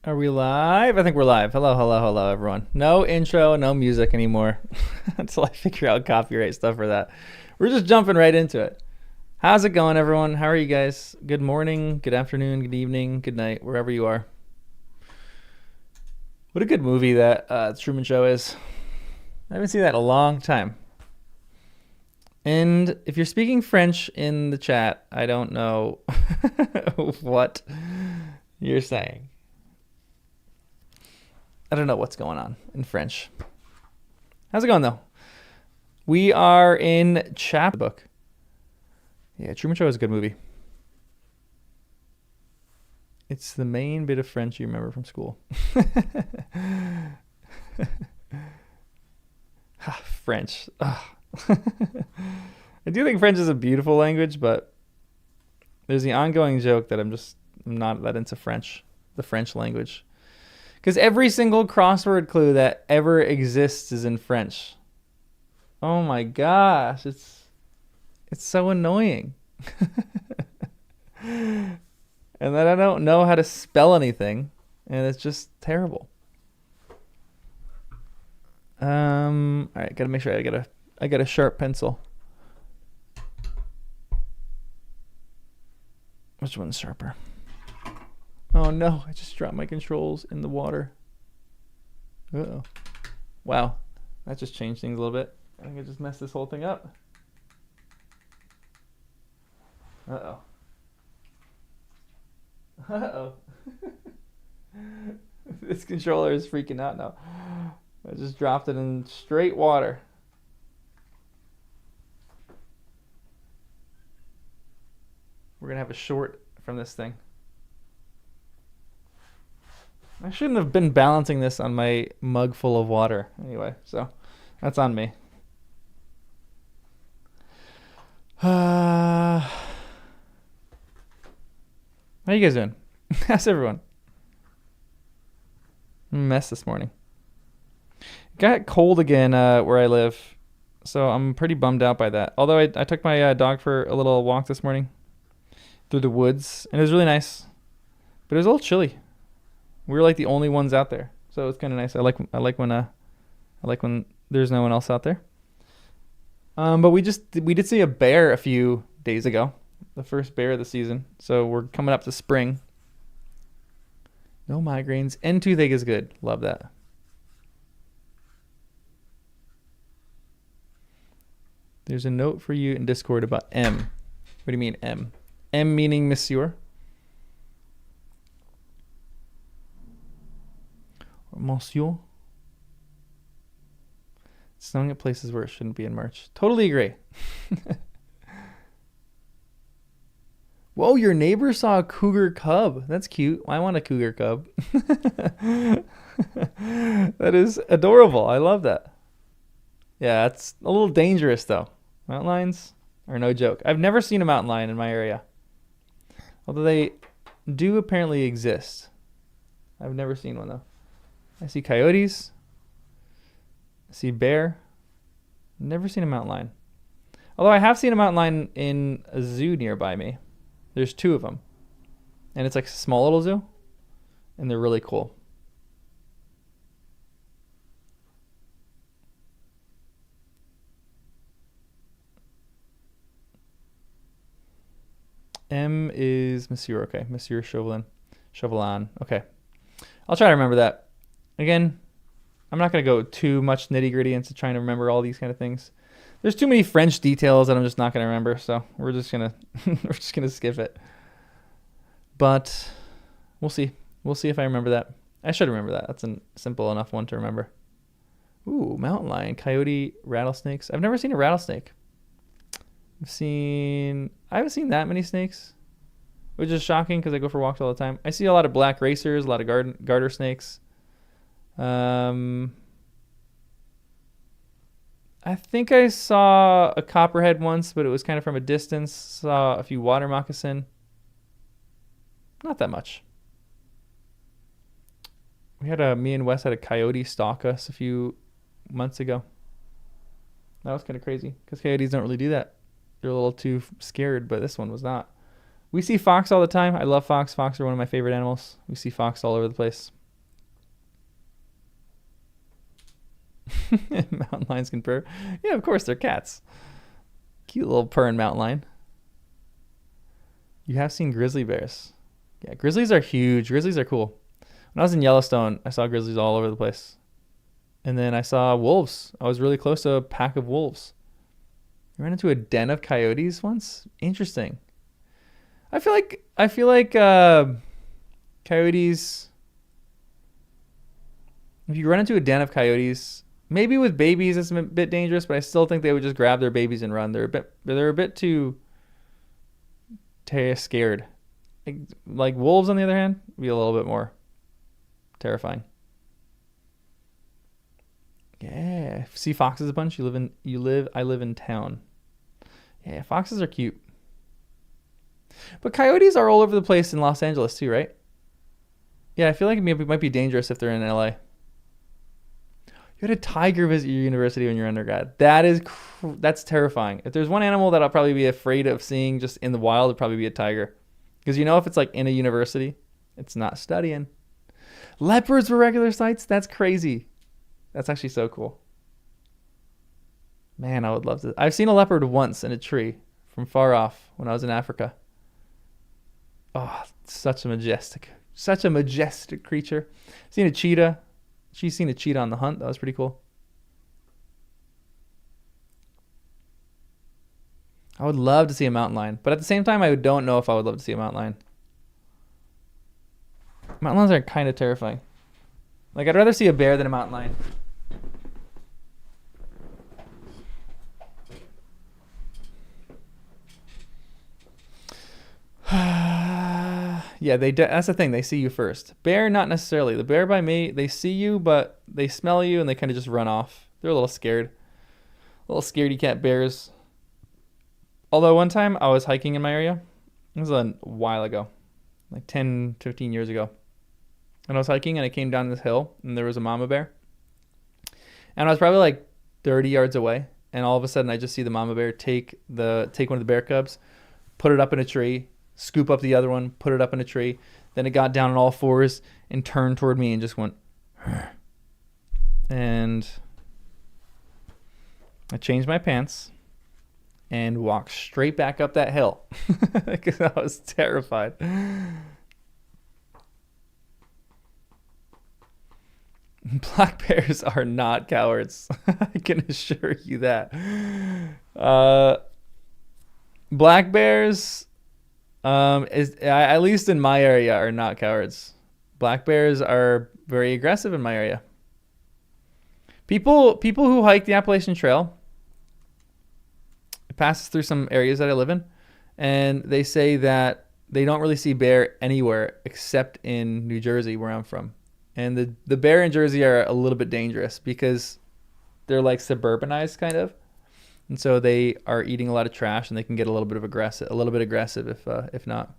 Are we live? I think we're live. Hello, hello, hello, everyone. No intro, no music anymore until I figure out copyright stuff for that. We're just jumping right into it. How's it going, everyone? How are you guys? Good morning, good afternoon, good evening, good night, wherever you are. What a good movie that Truman Show is. I haven't seen that in a long time. And if you're speaking French in the chat, I don't know what you're saying. I don't know what's going on in French. How's it going, though? We are in chapter book. Yeah, Truman Show is a good movie. It's the main bit of French you remember from school. French. I do think French is a beautiful language, but there's the ongoing joke that I'm not that into French, the French language. Because every single crossword clue that ever exists is in French. Oh my gosh, it's so annoying. And then I don't know how to spell anything, and it's just terrible. All right, gotta make sure I got a sharp pencil. Which one's sharper? Oh no, I just dropped my controls in the water. Uh-oh. Wow, that just changed things a little bit. I think I just messed this whole thing up. Uh-oh. Uh-oh. This controller is freaking out now. I just dropped it in straight water. We're gonna have a short from this thing. I shouldn't have been balancing this on my mug full of water. Anyway, so that's on me. How you guys doing? How's everyone? Mess this morning. Got cold again where I live, so I'm pretty bummed out by that. Although I took my dog for a little walk this morning through the woods, and it was really nice, but it was a little chilly. We were like the only ones out there, so it's kind of nice. I like when there's no one else out there. But we did see a bear a few days ago, the first bear of the season. So we're coming up to spring. No migraines and toothache is good. Love that. There's a note for you in Discord about M. What do you mean M? M meaning Monsieur. Monsieur. Snowing at places where it shouldn't be in March. Totally agree. Whoa, your neighbor saw a cougar cub. That's cute. I want a cougar cub. That is adorable. I love that. Yeah, it's a little dangerous though. Mountain lions are no joke. I've never seen a mountain lion in my area. Although they do apparently exist. I've never seen one though. I see coyotes. I see bear. Never seen a mountain lion. Although I have seen a mountain lion in a zoo nearby me. There's two of them. And it's like a small little zoo. And they're really cool. M is Monsieur. Okay, Monsieur Chauvelin. Chauvelin. Okay. I'll try to remember that. Again, I'm not going to go too much nitty-gritty into trying to remember all these kind of things. There's too many French details that I'm just not going to remember, so we're just going to skip it. But we'll see. We'll see if I remember that. I should remember that. That's a simple enough one to remember. Ooh, mountain lion, coyote, rattlesnakes. I've never seen a rattlesnake. I haven't seen that many snakes, which is shocking because I go for walks all the time. I see a lot of black racers, a lot of garter snakes. I think I saw a copperhead once, but it was kind of from a distance. Saw a few water moccasin. Not that much. Me and Wes had a coyote stalk us a few months ago. That was kind of crazy because coyotes don't really do that. They're a little too scared, but this one was not. We see fox all the time. I love fox. Fox are one of my favorite animals. We see fox all over the place. Mountain lions can purr. Yeah, of course, they're cats. Cute little purring mountain lion. You have seen grizzly bears. Yeah, grizzlies are huge. Grizzlies are cool. When I was in Yellowstone, I saw grizzlies all over the place. And then I saw wolves. I was really close to a pack of wolves. I ran into a den of coyotes once. Interesting. I feel like coyotes. If you run into a den of coyotes, maybe with babies it's a bit dangerous, but I still think they would just grab their babies and run. They're a bit too scared. Like wolves, on the other hand, would be a little bit more terrifying. Yeah, see foxes a bunch. I live in town. Yeah, foxes are cute. But coyotes are all over the place in Los Angeles too, right? Yeah, I feel like it might be dangerous if they're in LA. You had a tiger visit your university when you're undergrad. That's terrifying. If there's one animal that I'll probably be afraid of seeing just in the wild, it'd probably be a tiger. Because if it's like in a university, it's not studying. Leopards were regular sights? That's crazy. That's actually so cool. Man, I would love to. I've seen a leopard once in a tree from far off when I was in Africa. Oh, such a majestic creature. Seen a cheetah. She's seen a cheetah on the hunt. That was pretty cool. I would love to see a mountain lion, but at the same time, I don't know if I would love to see a mountain lion. Mountain lions are kind of terrifying. Like, I'd rather see a bear than a mountain lion. Yeah, that's the thing. They see you first. Bear, not necessarily. The bear by me, they see you, but they smell you and they kind of just run off. They're a little scared. Little scaredy cat bears. Although one time I was hiking in my area. It was a while ago. Like 10, 15 years ago. And I was hiking and I came down this hill and there was a mama bear. And I was probably like 30 yards away. And all of a sudden I just see the mama bear take one of the bear cubs, put it up in a tree, scoop up the other one, put it up in a tree. Then it got down on all fours and turned toward me and just went. And I changed my pants and walked straight back up that hill because I was terrified. Black bears are not cowards. I can assure you that. Black bears, at least in my area, are not cowards. Black bears are very aggressive in my area. People who hike the Appalachian Trail, it passes through some areas that I live in, and they say that they don't really see bear anywhere except in New Jersey, where I'm from. And the bear in Jersey are a little bit dangerous because they're like suburbanized kind of. And so they are eating a lot of trash and they can get a little bit aggressive if not.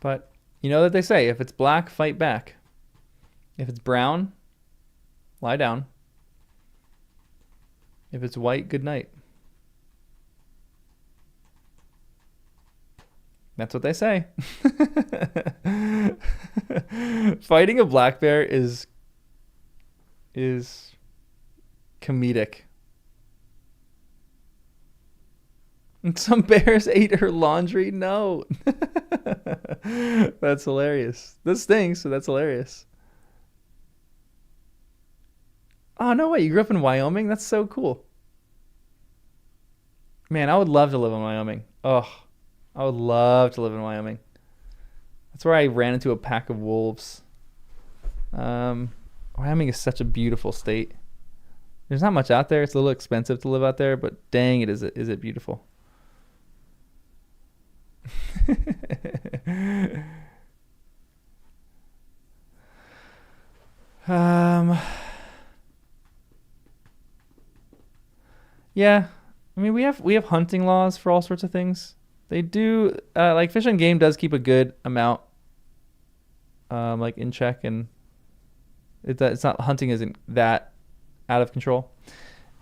But you know that they say, if it's black, fight back. If it's brown, lie down. If it's white, good night. That's what they say. Fighting a black bear is comedic. And some bears ate her laundry? No. That's hilarious. This stinks, so that's hilarious. Oh, no way. You grew up in Wyoming? That's so cool. Man, I would love to live in Wyoming. Oh, I would love to live in Wyoming. That's where I ran into a pack of wolves. Wyoming is such a beautiful state. There's not much out there. It's a little expensive to live out there, but dang, is it beautiful. Yeah, I mean we have hunting laws for all sorts of things. They do like Fish and Game does keep a good amount like in check, and It's not, hunting isn't that out of control.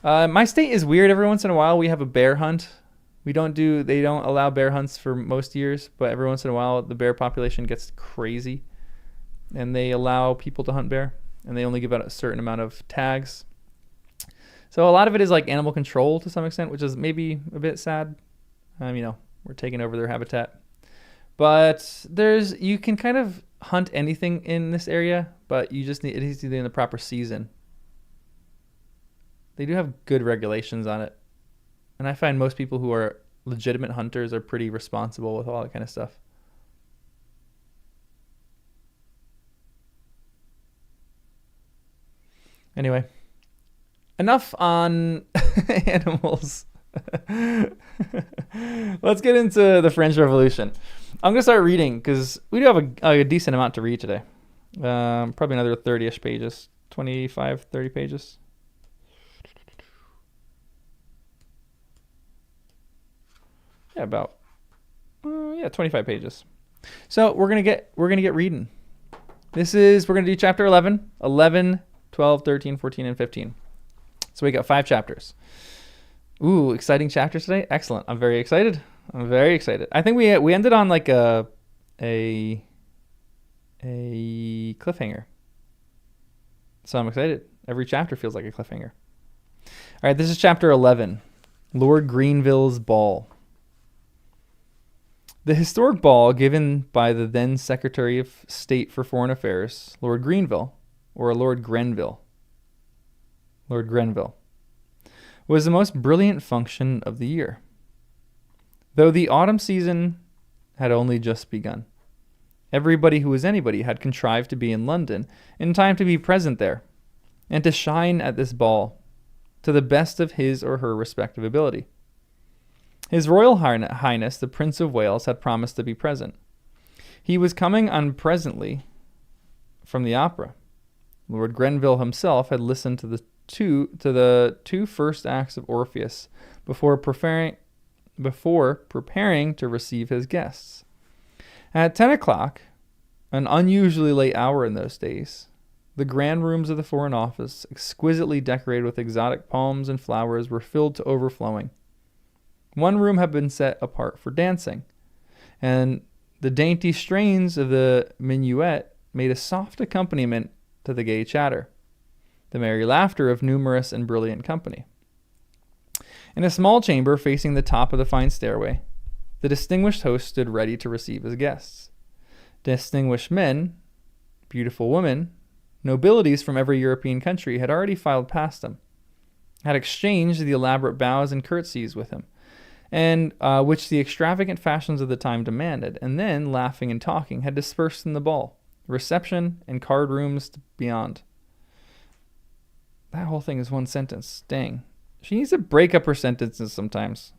My state is weird. Every once in a while, we have a bear hunt. They don't allow bear hunts for most years, but every once in a while, the bear population gets crazy, and they allow people to hunt bear, and they only give out a certain amount of tags. So a lot of it is like animal control to some extent, which is maybe a bit sad. We're taking over their habitat. But you can kind of hunt anything in this area, but it needs to be in the proper season. They do have good regulations on it. And I find most people who are legitimate hunters are pretty responsible with all that kind of stuff. Anyway, enough on animals. Let's get into the French Revolution. I'm going to start reading because we do have a decent amount to read today. Probably another 30-ish pages, 25, 30 pages. Yeah, about 25 pages. So we're gonna get reading. We're gonna do chapter 11, 12, 13, 14, and 15. So we got 5 chapters. Ooh, exciting chapters today. Excellent. I'm very excited. I think we ended on like a cliffhanger. So I'm excited. Every chapter feels like a cliffhanger. All right, this is chapter 11, Lord Grenville's Ball. The historic ball given by the then Secretary of State for Foreign Affairs, Lord Grenville, or Lord Grenville, was the most brilliant function of the year. Though the autumn season had only just begun, everybody who was anybody had contrived to be in London in time to be present there, and to shine at this ball to the best of his or her respective ability. His Royal Highness, the Prince of Wales, had promised to be present. He was coming on presently from the opera. Lord Grenville himself had listened to the two first acts of Orpheus before preparing to receive his guests. At 10 o'clock, an unusually late hour in those days, the grand rooms of the Foreign Office, exquisitely decorated with exotic palms and flowers, were filled to overflowing. One room had been set apart for dancing, and the dainty strains of the minuet made a soft accompaniment to the gay chatter, the merry laughter of numerous and brilliant company. In a small chamber facing the top of the fine stairway, the distinguished host stood ready to receive his guests. Distinguished men, beautiful women, nobilities from every European country had already filed past him, had exchanged the elaborate bows and curtsies with him, and which the extravagant fashions of the time demanded, and then, laughing and talking, had dispersed in the ball, reception, and card rooms beyond. That whole thing is one sentence. Dang. She needs to break up her sentences sometimes.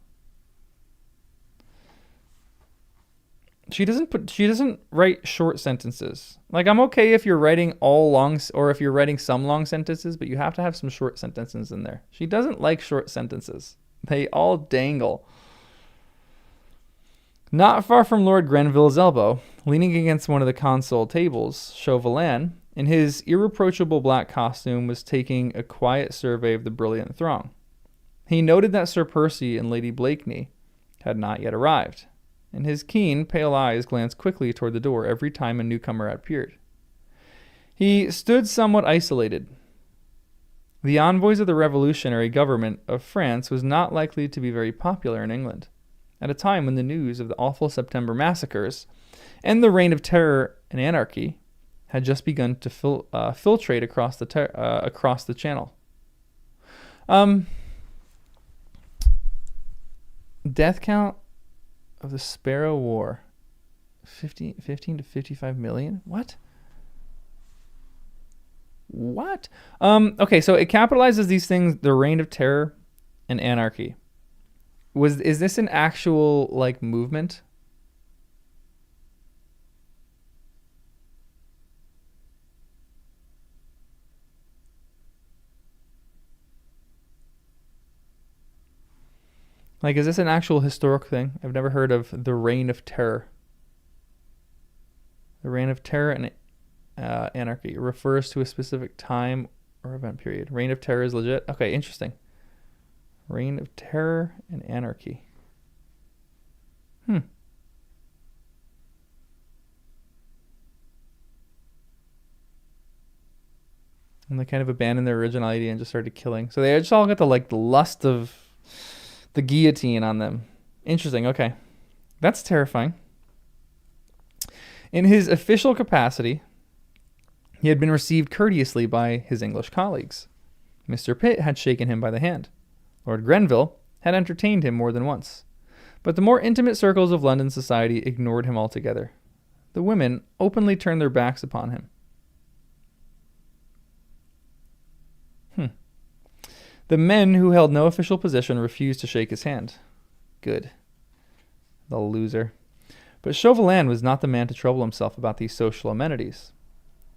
She doesn't write short sentences. Like, I'm okay if you're writing all long, or if you're writing some long sentences, but you have to have some short sentences in there. She doesn't like short sentences. They all dangle. Not far from Lord Grenville's elbow, leaning against one of the console tables, Chauvelin, in his irreproachable black costume, was taking a quiet survey of the brilliant throng. He noted that Sir Percy and Lady Blakeney had not yet arrived, and his keen, pale eyes glanced quickly toward the door every time a newcomer appeared. He stood somewhat isolated. The envoys of the revolutionary government of France was not likely to be very popular in England, at a time when the news of the awful September massacres and the reign of terror and anarchy had just begun to filtrate across the channel. Death count of the Sparrow War, 15 to 55 million? What? Okay, so it capitalizes these things, the reign of terror and anarchy. Is this an actual, like, movement? Like, is this an actual historic thing? I've never heard of the reign of terror. The reign of terror anarchy. It refers to a specific time or event period. Reign of Terror is legit. Okay, interesting. Reign of Terror and anarchy. And they kind of abandoned their original idea and just started killing. So they just all got the lust of the guillotine on them. Interesting. Okay. That's terrifying. In his official capacity, he had been received courteously by his English colleagues. Mr. Pitt had shaken him by the hand. Lord Grenville had entertained him more than once. But the more intimate circles of London society ignored him altogether. The women openly turned their backs upon him. The men who held no official position refused to shake his hand. Good. The loser. But Chauvelin was not the man to trouble himself about these social amenities,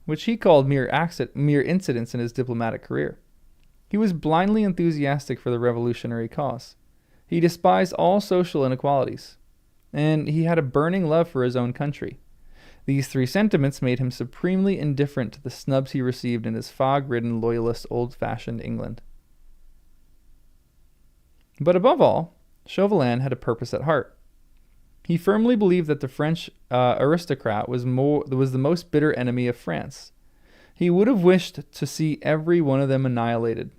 which he called mere incidents in his diplomatic career. He was blindly enthusiastic for the revolutionary cause. He despised all social inequalities, and he had a burning love for his own country. These three sentiments made him supremely indifferent to the snubs he received in his fog-ridden, loyalist, old-fashioned England. But above all, Chauvelin had a purpose at heart. He firmly believed that the French aristocrat was the most bitter enemy of France. He would have wished to see every one of them annihilated.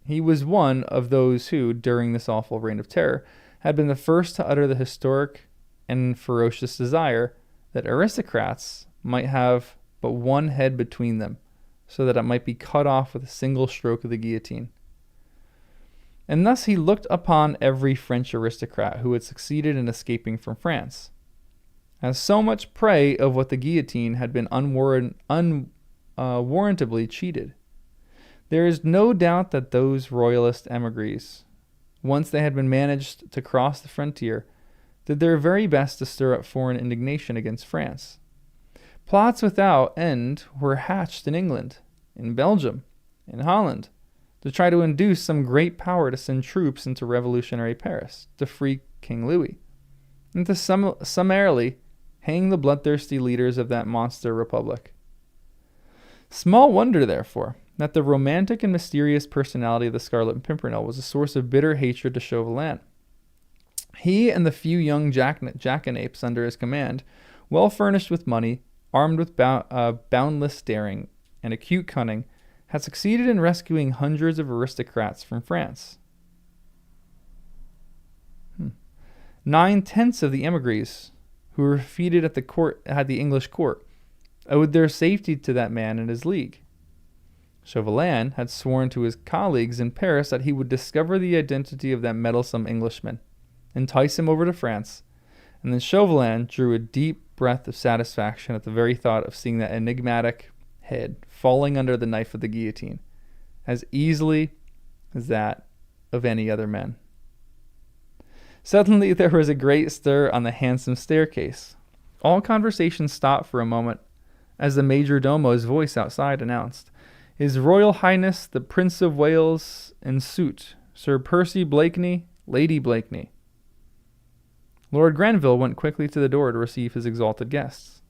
He was one of those who, during this awful reign of terror, had been the first to utter the historic and ferocious desire that aristocrats might have but one head between them, so that it might be cut off with a single stroke of the guillotine. And thus he looked upon every French aristocrat who had succeeded in escaping from France as so much prey of what the guillotine had been unwarrantably cheated. There is no doubt that those royalist emigres, once they had been managed to cross the frontier, did their very best to stir up foreign indignation against France. Plots without end were hatched in England, in Belgium, in Holland, to try to induce some great power to send troops into revolutionary Paris to free King Louis, and to summarily hang the bloodthirsty leaders of that monster republic. Small wonder, therefore, that the romantic and mysterious personality of the Scarlet Pimpernel was a source of bitter hatred to Chauvelin. He and the few young jackanapes under his command, well furnished with money, armed with boundless daring and acute cunning, had succeeded in rescuing hundreds of aristocrats from France. 9/10 of the emigres who were defeated at the English court owed their safety to that man and his league. Chauvelin had sworn to his colleagues in Paris that he would discover the identity of that meddlesome Englishman, entice him over to France, and then Chauvelin drew a deep breath of satisfaction at the very thought of seeing that enigmatic head falling under the knife of the guillotine as easily as that of any other man. Suddenly there was a great stir on the handsome staircase. All conversation stopped for a moment as the major domo's voice outside announced, "His Royal Highness the Prince of Wales en suite, Sir Percy Blakeney, Lady Blakeney." Lord Grenville went quickly to the door to receive his exalted guests.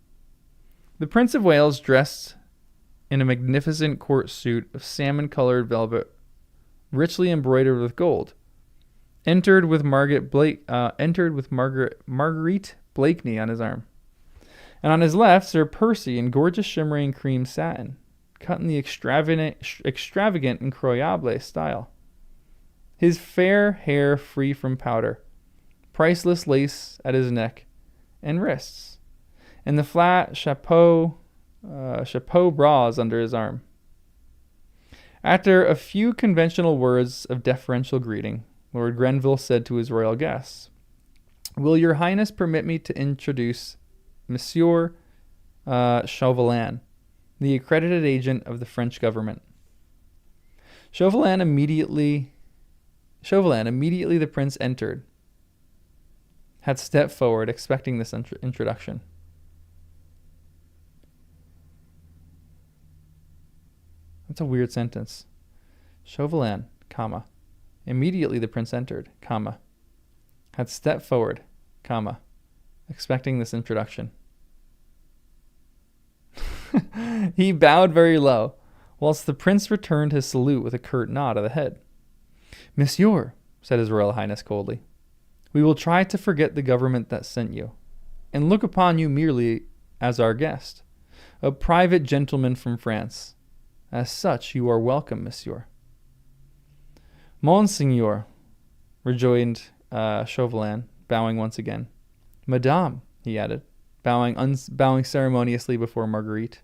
The Prince of Wales, dressed in a magnificent court suit of salmon-colored velvet, richly embroidered with gold, entered with Marguerite Blakeney on his arm, and on his left Sir Percy in gorgeous shimmering cream satin, cut in the extravagant incroyable style. His fair hair free from powder, priceless lace at his neck and wrists, and the flat chapeau bras under his arm. After a few conventional words of deferential greeting, Lord Grenville said to his royal guests, "Will your Highness permit me to introduce Monsieur Chauvelin, the accredited agent of the French government?" Chauvelin immediately the prince entered, had stepped forward, expecting this introduction. That's a weird sentence. Chauvelin, comma. Immediately the prince entered, comma. Had stepped forward, comma. Expecting this introduction. He bowed very low, whilst the prince returned his salute with a curt nod of the head. Monsieur, said his Royal Highness coldly, we will try to forget the government that sent you, and look upon you merely as our guest, a private gentleman from France. As such, you are welcome, monsieur. Monseigneur, rejoined Chauvelin, bowing once again. Madame, he added, bowing ceremoniously before Marguerite.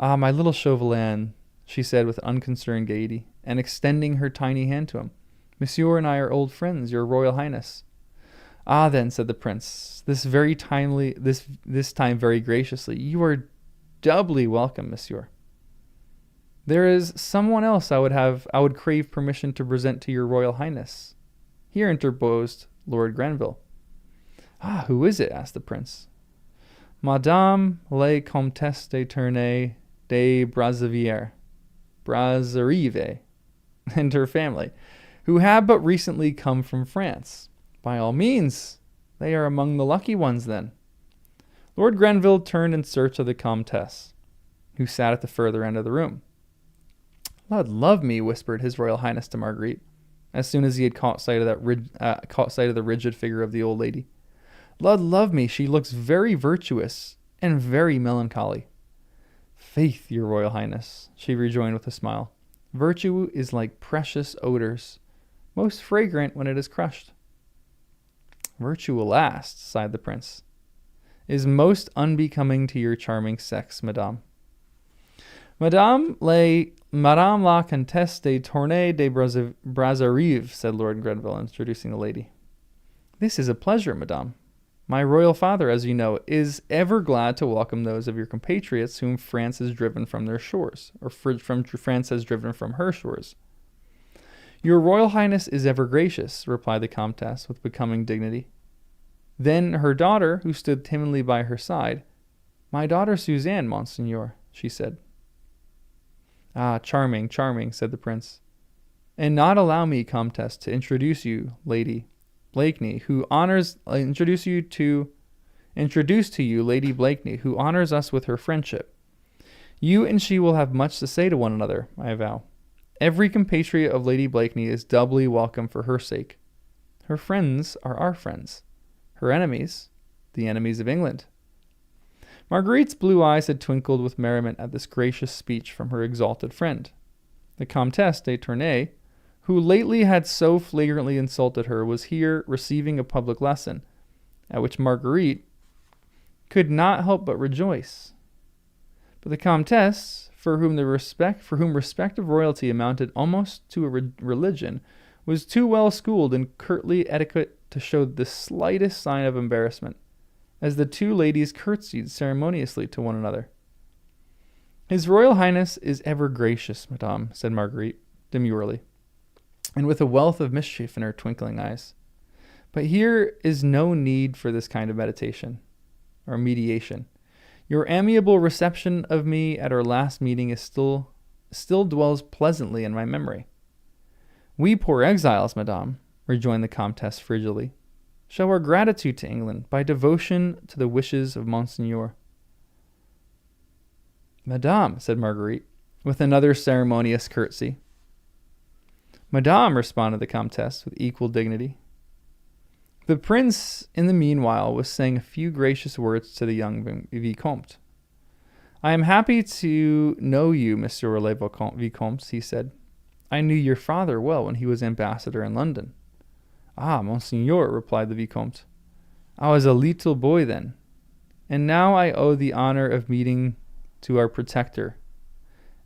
Ah, my little Chauvelin, she said with unconcerned gaiety, and extending her tiny hand to him. Monsieur and I are old friends, your Royal Highness. Ah, then, said the prince, this time very graciously, you are doubly welcome, monsieur. There is someone else I would crave permission to present to your Royal Highness. Here interposed Lord Grenville. Ah, who is it? Asked the prince. Madame la Comtesse de Tournay de Brazzaville, and her family, who have but recently come from France. By all means, they are among the lucky ones then. Lord Grenville turned in search of the Comtesse, who sat at the further end of the room. Lord love me, whispered His Royal Highness to Marguerite, as soon as he had caught sight of the rigid figure of the old lady. Lord love me, she looks very virtuous and very melancholy. Faith, your Royal Highness, she rejoined with a smile. Virtue is like precious odors, most fragrant when it is crushed. Virtue, alas, sighed the prince, is most unbecoming to your charming sex, madame. Madame la Comtesse de Tournay de Brazzaville, said Lord Grenville, introducing the lady. This is a pleasure, madame. My royal father, as you know, is ever glad to welcome those of your compatriots whom France has driven from their shores, or France has driven from her shores. Your Royal Highness is ever gracious, replied the Comtesse with becoming dignity. Then her daughter, who stood timidly by her side, My daughter Suzanne, monseigneur, she said. Ah, charming, charming, said the prince. And not allow me, Comtesse, to introduce you, Lady Blakeney, introduce to you Lady Blakeney, who honors us with her friendship. You and she will have much to say to one another, I vow. Every compatriot of Lady Blakeney is doubly welcome for her sake. Her friends are our friends. Her enemies, the enemies of England. Marguerite's blue eyes had twinkled with merriment at this gracious speech from her exalted friend. The Comtesse de Tournay, who lately had so flagrantly insulted her, was here receiving a public lesson, at which Marguerite could not help but rejoice. But the Comtesse, for whom respect of royalty amounted almost to a religion, was too well schooled in courtly etiquette to show the slightest sign of embarrassment, as the two ladies curtsied ceremoniously to one another. His Royal Highness is ever gracious, madame, said Marguerite, demurely, and with a wealth of mischief in her twinkling eyes. But here is no need for this kind of meditation, or mediation. Your amiable reception of me at our last meeting is still dwells pleasantly in my memory. We poor exiles, madame, rejoined the Comtesse frigidly, show our gratitude to England by devotion to the wishes of Monseigneur. Madame, said Marguerite, with another ceremonious curtsy. Madame, responded the Comtesse with equal dignity. The prince, in the meanwhile, was saying a few gracious words to the young Vicomte. I am happy to know you, Monsieur le Vicomte, he said. I knew your father well when he was ambassador in London. Ah, Monseigneur, replied the Vicomte. I was a little boy then, and now I owe the honor of meeting to our protector.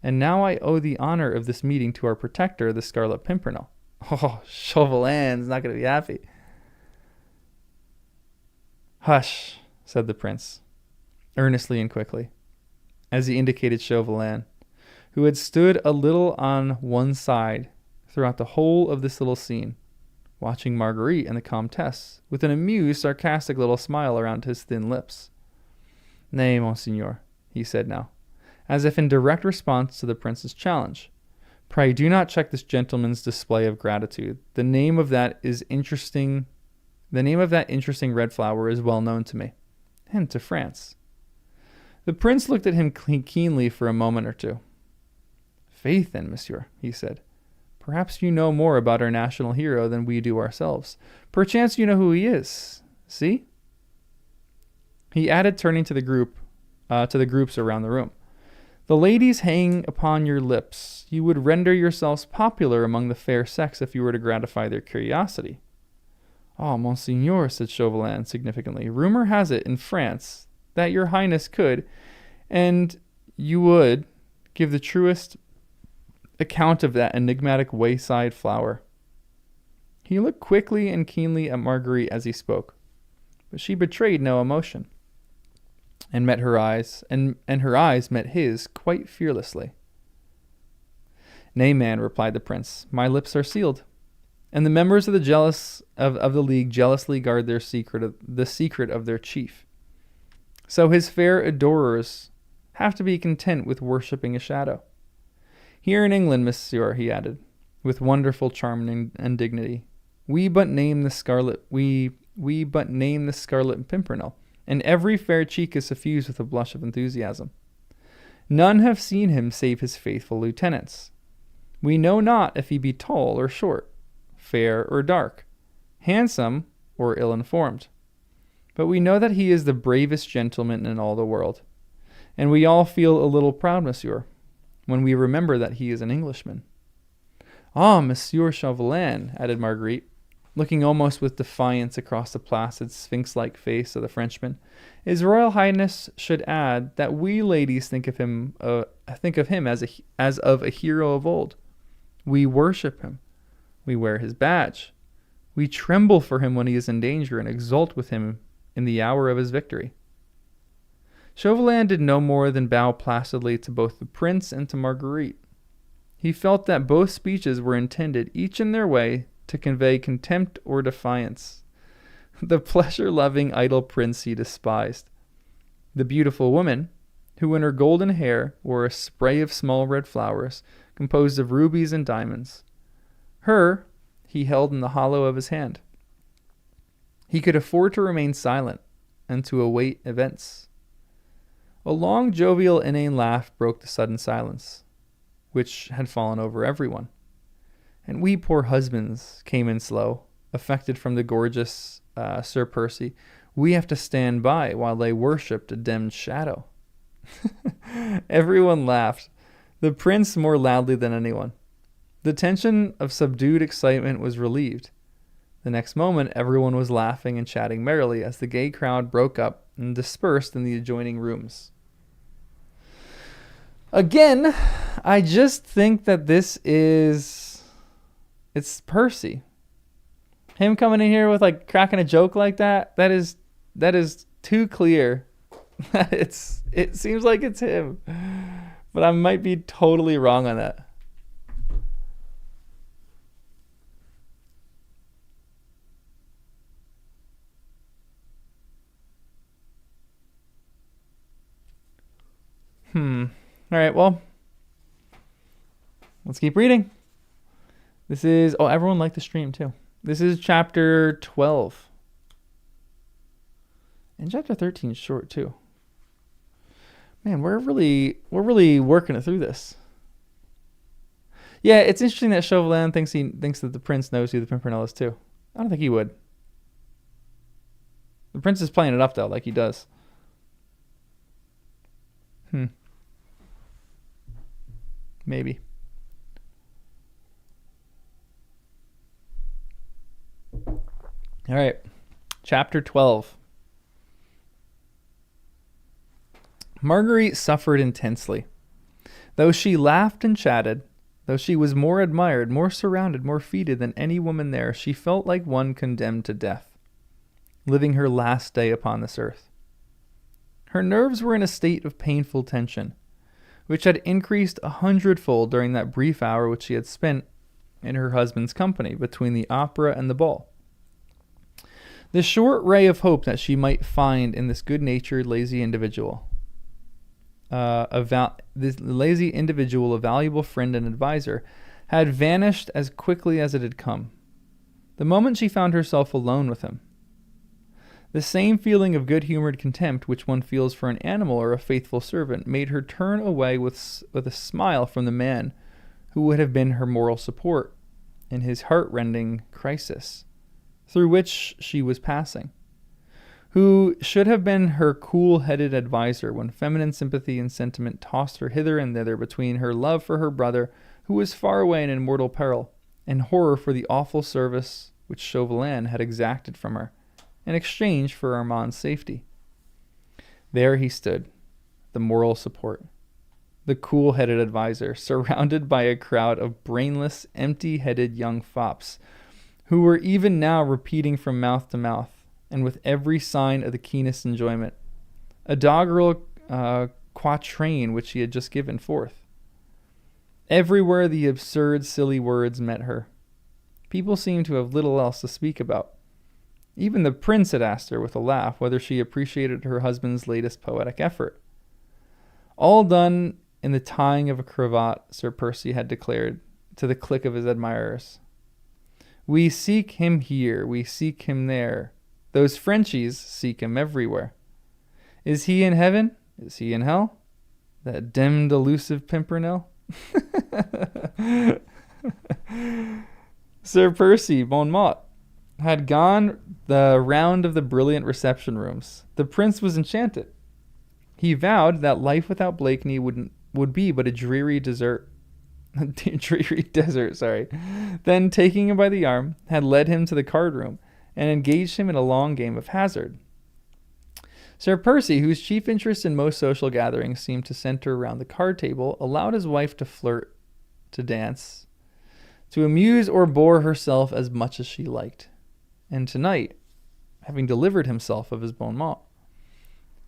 This meeting to our protector, the Scarlet Pimpernel. Oh, Chauvelin's not going to be happy. Hush, said the prince, earnestly and quickly, as he indicated Chauvelin, who had stood a little on one side throughout the whole of this little scene, watching Marguerite and the Comtesse with an amused, sarcastic little smile around his thin lips. Nay, monseigneur, he said now, as if in direct response to the prince's challenge. Pray do not check this gentleman's display of gratitude. The name of that interesting red flower is well known to me, and to France. The prince looked at him keenly for a moment or two. Faith, then, monsieur, he said. Perhaps you know more about our national hero than we do ourselves. Perchance you know who he is. See? He added, turning to the groups around the room. The ladies hang upon your lips. You would render yourselves popular among the fair sex if you were to gratify their curiosity. Ah, monseigneur, said Chauvelin significantly, rumor has it in France that your highness could, and you would, give the truest account of that enigmatic wayside flower. He looked quickly and keenly at Marguerite as he spoke, but she betrayed no emotion, and met her eyes, and her eyes met his quite fearlessly. Nay, man, replied the prince, my lips are sealed, and the members of the league jealously guard the secret of their chief. So his fair adorers have to be content with worshipping a shadow. Here in England, monsieur, he added, with wonderful charm and dignity, we but name the Scarlet Pimpernel, and every fair cheek is suffused with a blush of enthusiasm. None have seen him save his faithful lieutenants. We know not if he be tall or short, fair or dark, handsome or ill-informed. But we know that he is the bravest gentleman in all the world, and we all feel a little proud, monsieur, when we remember that he is an Englishman. Ah, Monsieur Chauvelin, added Marguerite, looking almost with defiance across the placid sphinx-like face of the Frenchman, His Royal Highness should add that we ladies think of him as of a hero of old. We worship him. We wear his badge. We tremble for him when he is in danger and exult with him in the hour of his victory. Chauvelin did no more than bow placidly to both the prince and to Marguerite. He felt that both speeches were intended, each in their way, to convey contempt or defiance. The pleasure-loving idle prince he despised. The beautiful woman, who in her golden hair wore a spray of small red flowers composed of rubies and diamonds. Her he held in the hollow of his hand. He could afford to remain silent and to await events. A long, jovial, inane laugh broke the sudden silence, which had fallen over everyone. And we poor husbands came in slow, affected from the gorgeous Sir Percy. We have to stand by while they worshipped a dimmed shadow. Everyone laughed, the prince more loudly than anyone. The tension of subdued excitement was relieved. The next moment, everyone was laughing and chatting merrily as the gay crowd broke up and dispersed in the adjoining rooms. Again, I just think that it's Percy. Him coming in here with like cracking a joke like that is too clear. It seems like it's him. But I might be totally wrong on that. All right, well, let's keep reading. This is, everyone liked the stream too. This is chapter 12. And chapter 13 is short too. Man, we're really working it through this. Yeah, it's interesting that Chauvelin thinks that the prince knows who the Pimpernel is too. I don't think he would. The prince is playing it up though, like he does. Maybe. All right. Chapter 12. Marguerite suffered intensely. Though she laughed and chatted, though she was more admired, more surrounded, more feted than any woman there, she felt like one condemned to death, living her last day upon this earth. Her nerves were in a state of painful tension, which had increased 100-fold during that brief hour which she had spent in her husband's company between the opera and the ball. The short ray of hope that she might find in this good-natured, lazy individual, a valuable friend and advisor, had vanished as quickly as it had come, the moment she found herself alone with him. The same feeling of good-humored contempt which one feels for an animal or a faithful servant made her turn away with a smile from the man who would have been her moral support in his heart-rending crisis through which she was passing, who should have been her cool-headed adviser when feminine sympathy and sentiment tossed her hither and thither between her love for her brother, who was far away and in mortal peril, and horror for the awful service which Chauvelin had exacted from her in exchange for Armand's safety. There he stood, the moral support, the cool-headed adviser, surrounded by a crowd of brainless, empty-headed young fops, who were even now repeating from mouth to mouth, and with every sign of the keenest enjoyment, a doggerel quatrain which he had just given forth. Everywhere the absurd, silly words met her. People seemed to have little else to speak about. Even the prince had asked her with a laugh whether she appreciated her husband's latest poetic effort. All done in the tying of a cravat, Sir Percy had declared to the clique of his admirers. We seek him here, we seek him there. Those Frenchies seek him everywhere. Is he in heaven? Is he in hell? That demmed elusive Pimpernel? Sir Percy Beaumont had gone the round of the brilliant reception rooms. The prince was enchanted. He vowed that life without Blakeney would be but a dreary desert. Dreary desert, sorry. Then, taking him by the arm, had led him to the card room and engaged him in a long game of hazard. Sir Percy, whose chief interest in most social gatherings seemed to center around the card table, allowed his wife to flirt, to dance, to amuse or bore herself as much as she liked. And tonight, having delivered himself of his bon mot,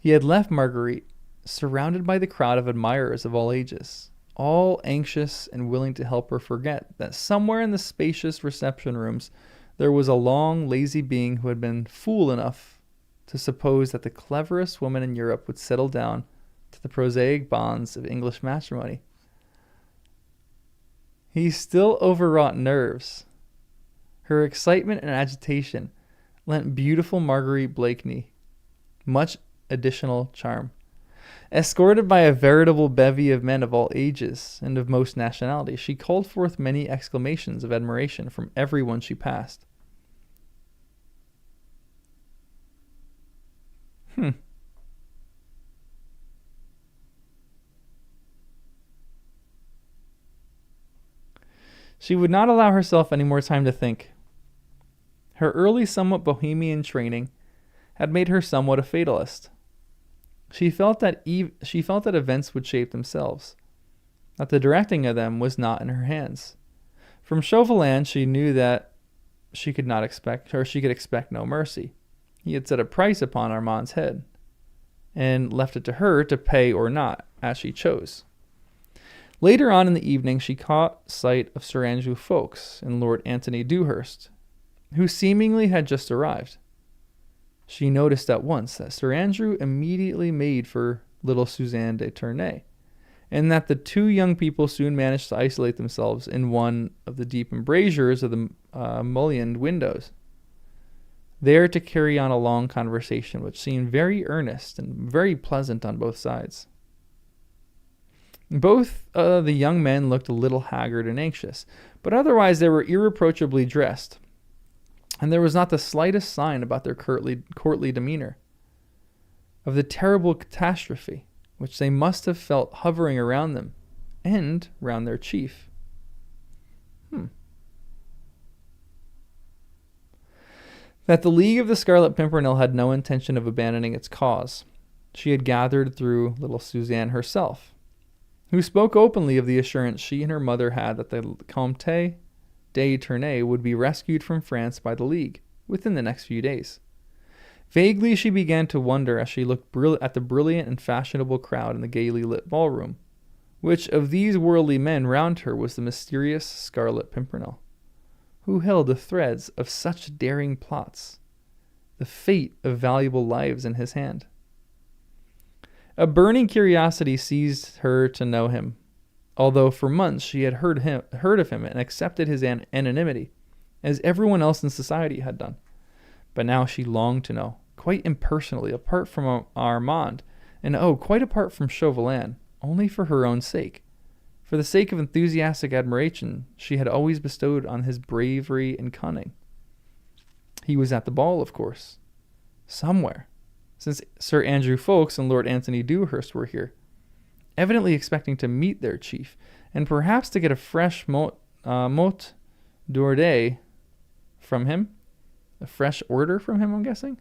he had left Marguerite surrounded by the crowd of admirers of all ages, all anxious and willing to help her forget that somewhere in the spacious reception rooms there was a long, lazy being who had been fool enough to suppose that the cleverest woman in Europe would settle down to the prosaic bonds of English matrimony. His still overwrought nerves, her excitement and agitation, lent beautiful Marguerite Blakeney much additional charm. Escorted by a veritable bevy of men of all ages and of most nationalities, she called forth many exclamations of admiration from everyone she passed. She would not allow herself any more time to think. Her early, somewhat bohemian training had made her somewhat a fatalist. She felt that events would shape themselves, that the directing of them was not in her hands. From Chauvelin, she knew that she could expect no mercy. He had set a price upon Armand's head, and left it to her to pay or not, as she chose. Later on in the evening, she caught sight of Sir Andrew Ffoulkes and Lord Antony Dewhurst, who seemingly had just arrived. She noticed at once that Sir Andrew immediately made for little Suzanne de Tournay, and that the two young people soon managed to isolate themselves in one of the deep embrasures of the mullioned windows, there to carry on a long conversation which seemed very earnest and very pleasant on both sides. Both the young men looked a little haggard and anxious, but otherwise they were irreproachably dressed, and there was not the slightest sign about their courtly demeanor of the terrible catastrophe which they must have felt hovering around them and round their chief. That the League of the Scarlet Pimpernel had no intention of abandoning its cause, she had gathered through little Suzanne herself, who spoke openly of the assurance she and her mother had that the Comte de Tournay would be rescued from France by the League within the next few days. Vaguely she began to wonder as she looked at the brilliant and fashionable crowd in the gaily lit ballroom, which of these worldly men round her was the mysterious Scarlet Pimpernel, who held the threads of such daring plots, the fate of valuable lives in his hand. A burning curiosity seized her to know him, although for months she had heard of him and accepted his anonymity, as everyone else in society had done. But now she longed to know, quite impersonally, apart from Armand, and oh, quite apart from Chauvelin, only for her own sake. For the sake of enthusiastic admiration she had always bestowed on his bravery and cunning. He was at the ball, of course. Somewhere, since Sir Andrew Ffoulkes and Lord Anthony Dewhurst were here, evidently expecting to meet their chief, and perhaps to get a fresh mot d'ordre from him. A fresh order from him, I'm guessing.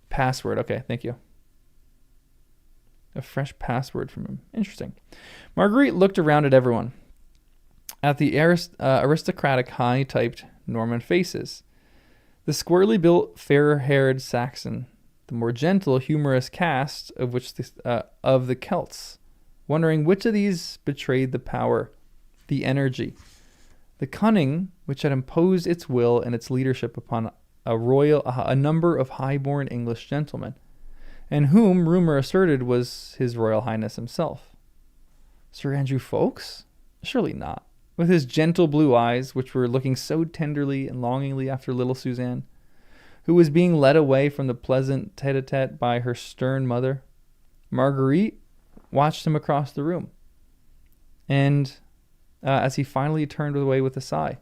Password. Okay, thank you. A fresh password from him. Interesting. Marguerite looked around at everyone. At the aristocratic, high-typed Norman faces. The squarely built, fair-haired Saxon. The more gentle, humorous cast of the Celts. Wondering which of these betrayed the power, the energy, the cunning which had imposed its will and its leadership upon a number of high-born English gentlemen, and whom rumor asserted was His Royal Highness himself. Sir Andrew Ffoulkes? Surely not. With his gentle blue eyes, which were looking so tenderly and longingly after little Suzanne, who was being led away from the pleasant tete-a-tete by her stern mother. Marguerite watched him across the room, and as he finally turned away with a sigh,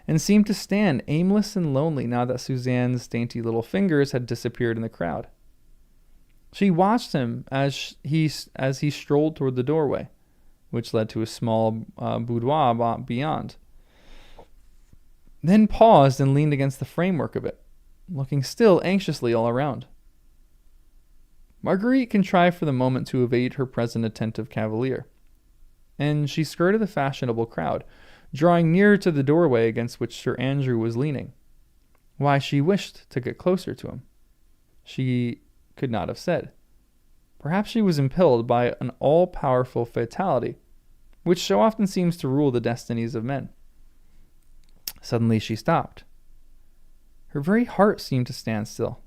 and seemed to stand aimless and lonely now that Suzanne's dainty little fingers had disappeared in the crowd. She watched him as he strolled toward the doorway, which led to a small boudoir beyond, then paused and leaned against the framework of it, looking still anxiously all around. Marguerite contrived for the moment to evade her present attentive cavalier, and she skirted the fashionable crowd, drawing nearer to the doorway against which Sir Andrew was leaning. Why she wished to get closer to him, she could not have said. Perhaps she was impelled by an all-powerful fatality, which so often seems to rule the destinies of men. Suddenly she stopped. Her very heart seemed to stand still.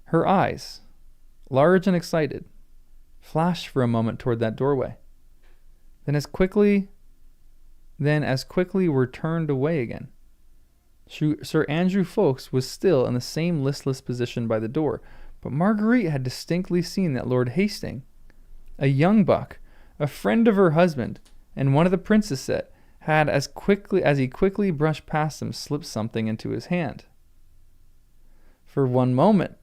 Her eyes, large and excited, flashed for a moment toward that doorway, then as quickly were turned away again. Sir Andrew Ffoulkes was still in the same listless position by the door, but Marguerite had distinctly seen that Lord Hastings, a young buck, a friend of her husband, and one of the prince's set, had, as he quickly brushed past him, slipped something into his hand. For one moment,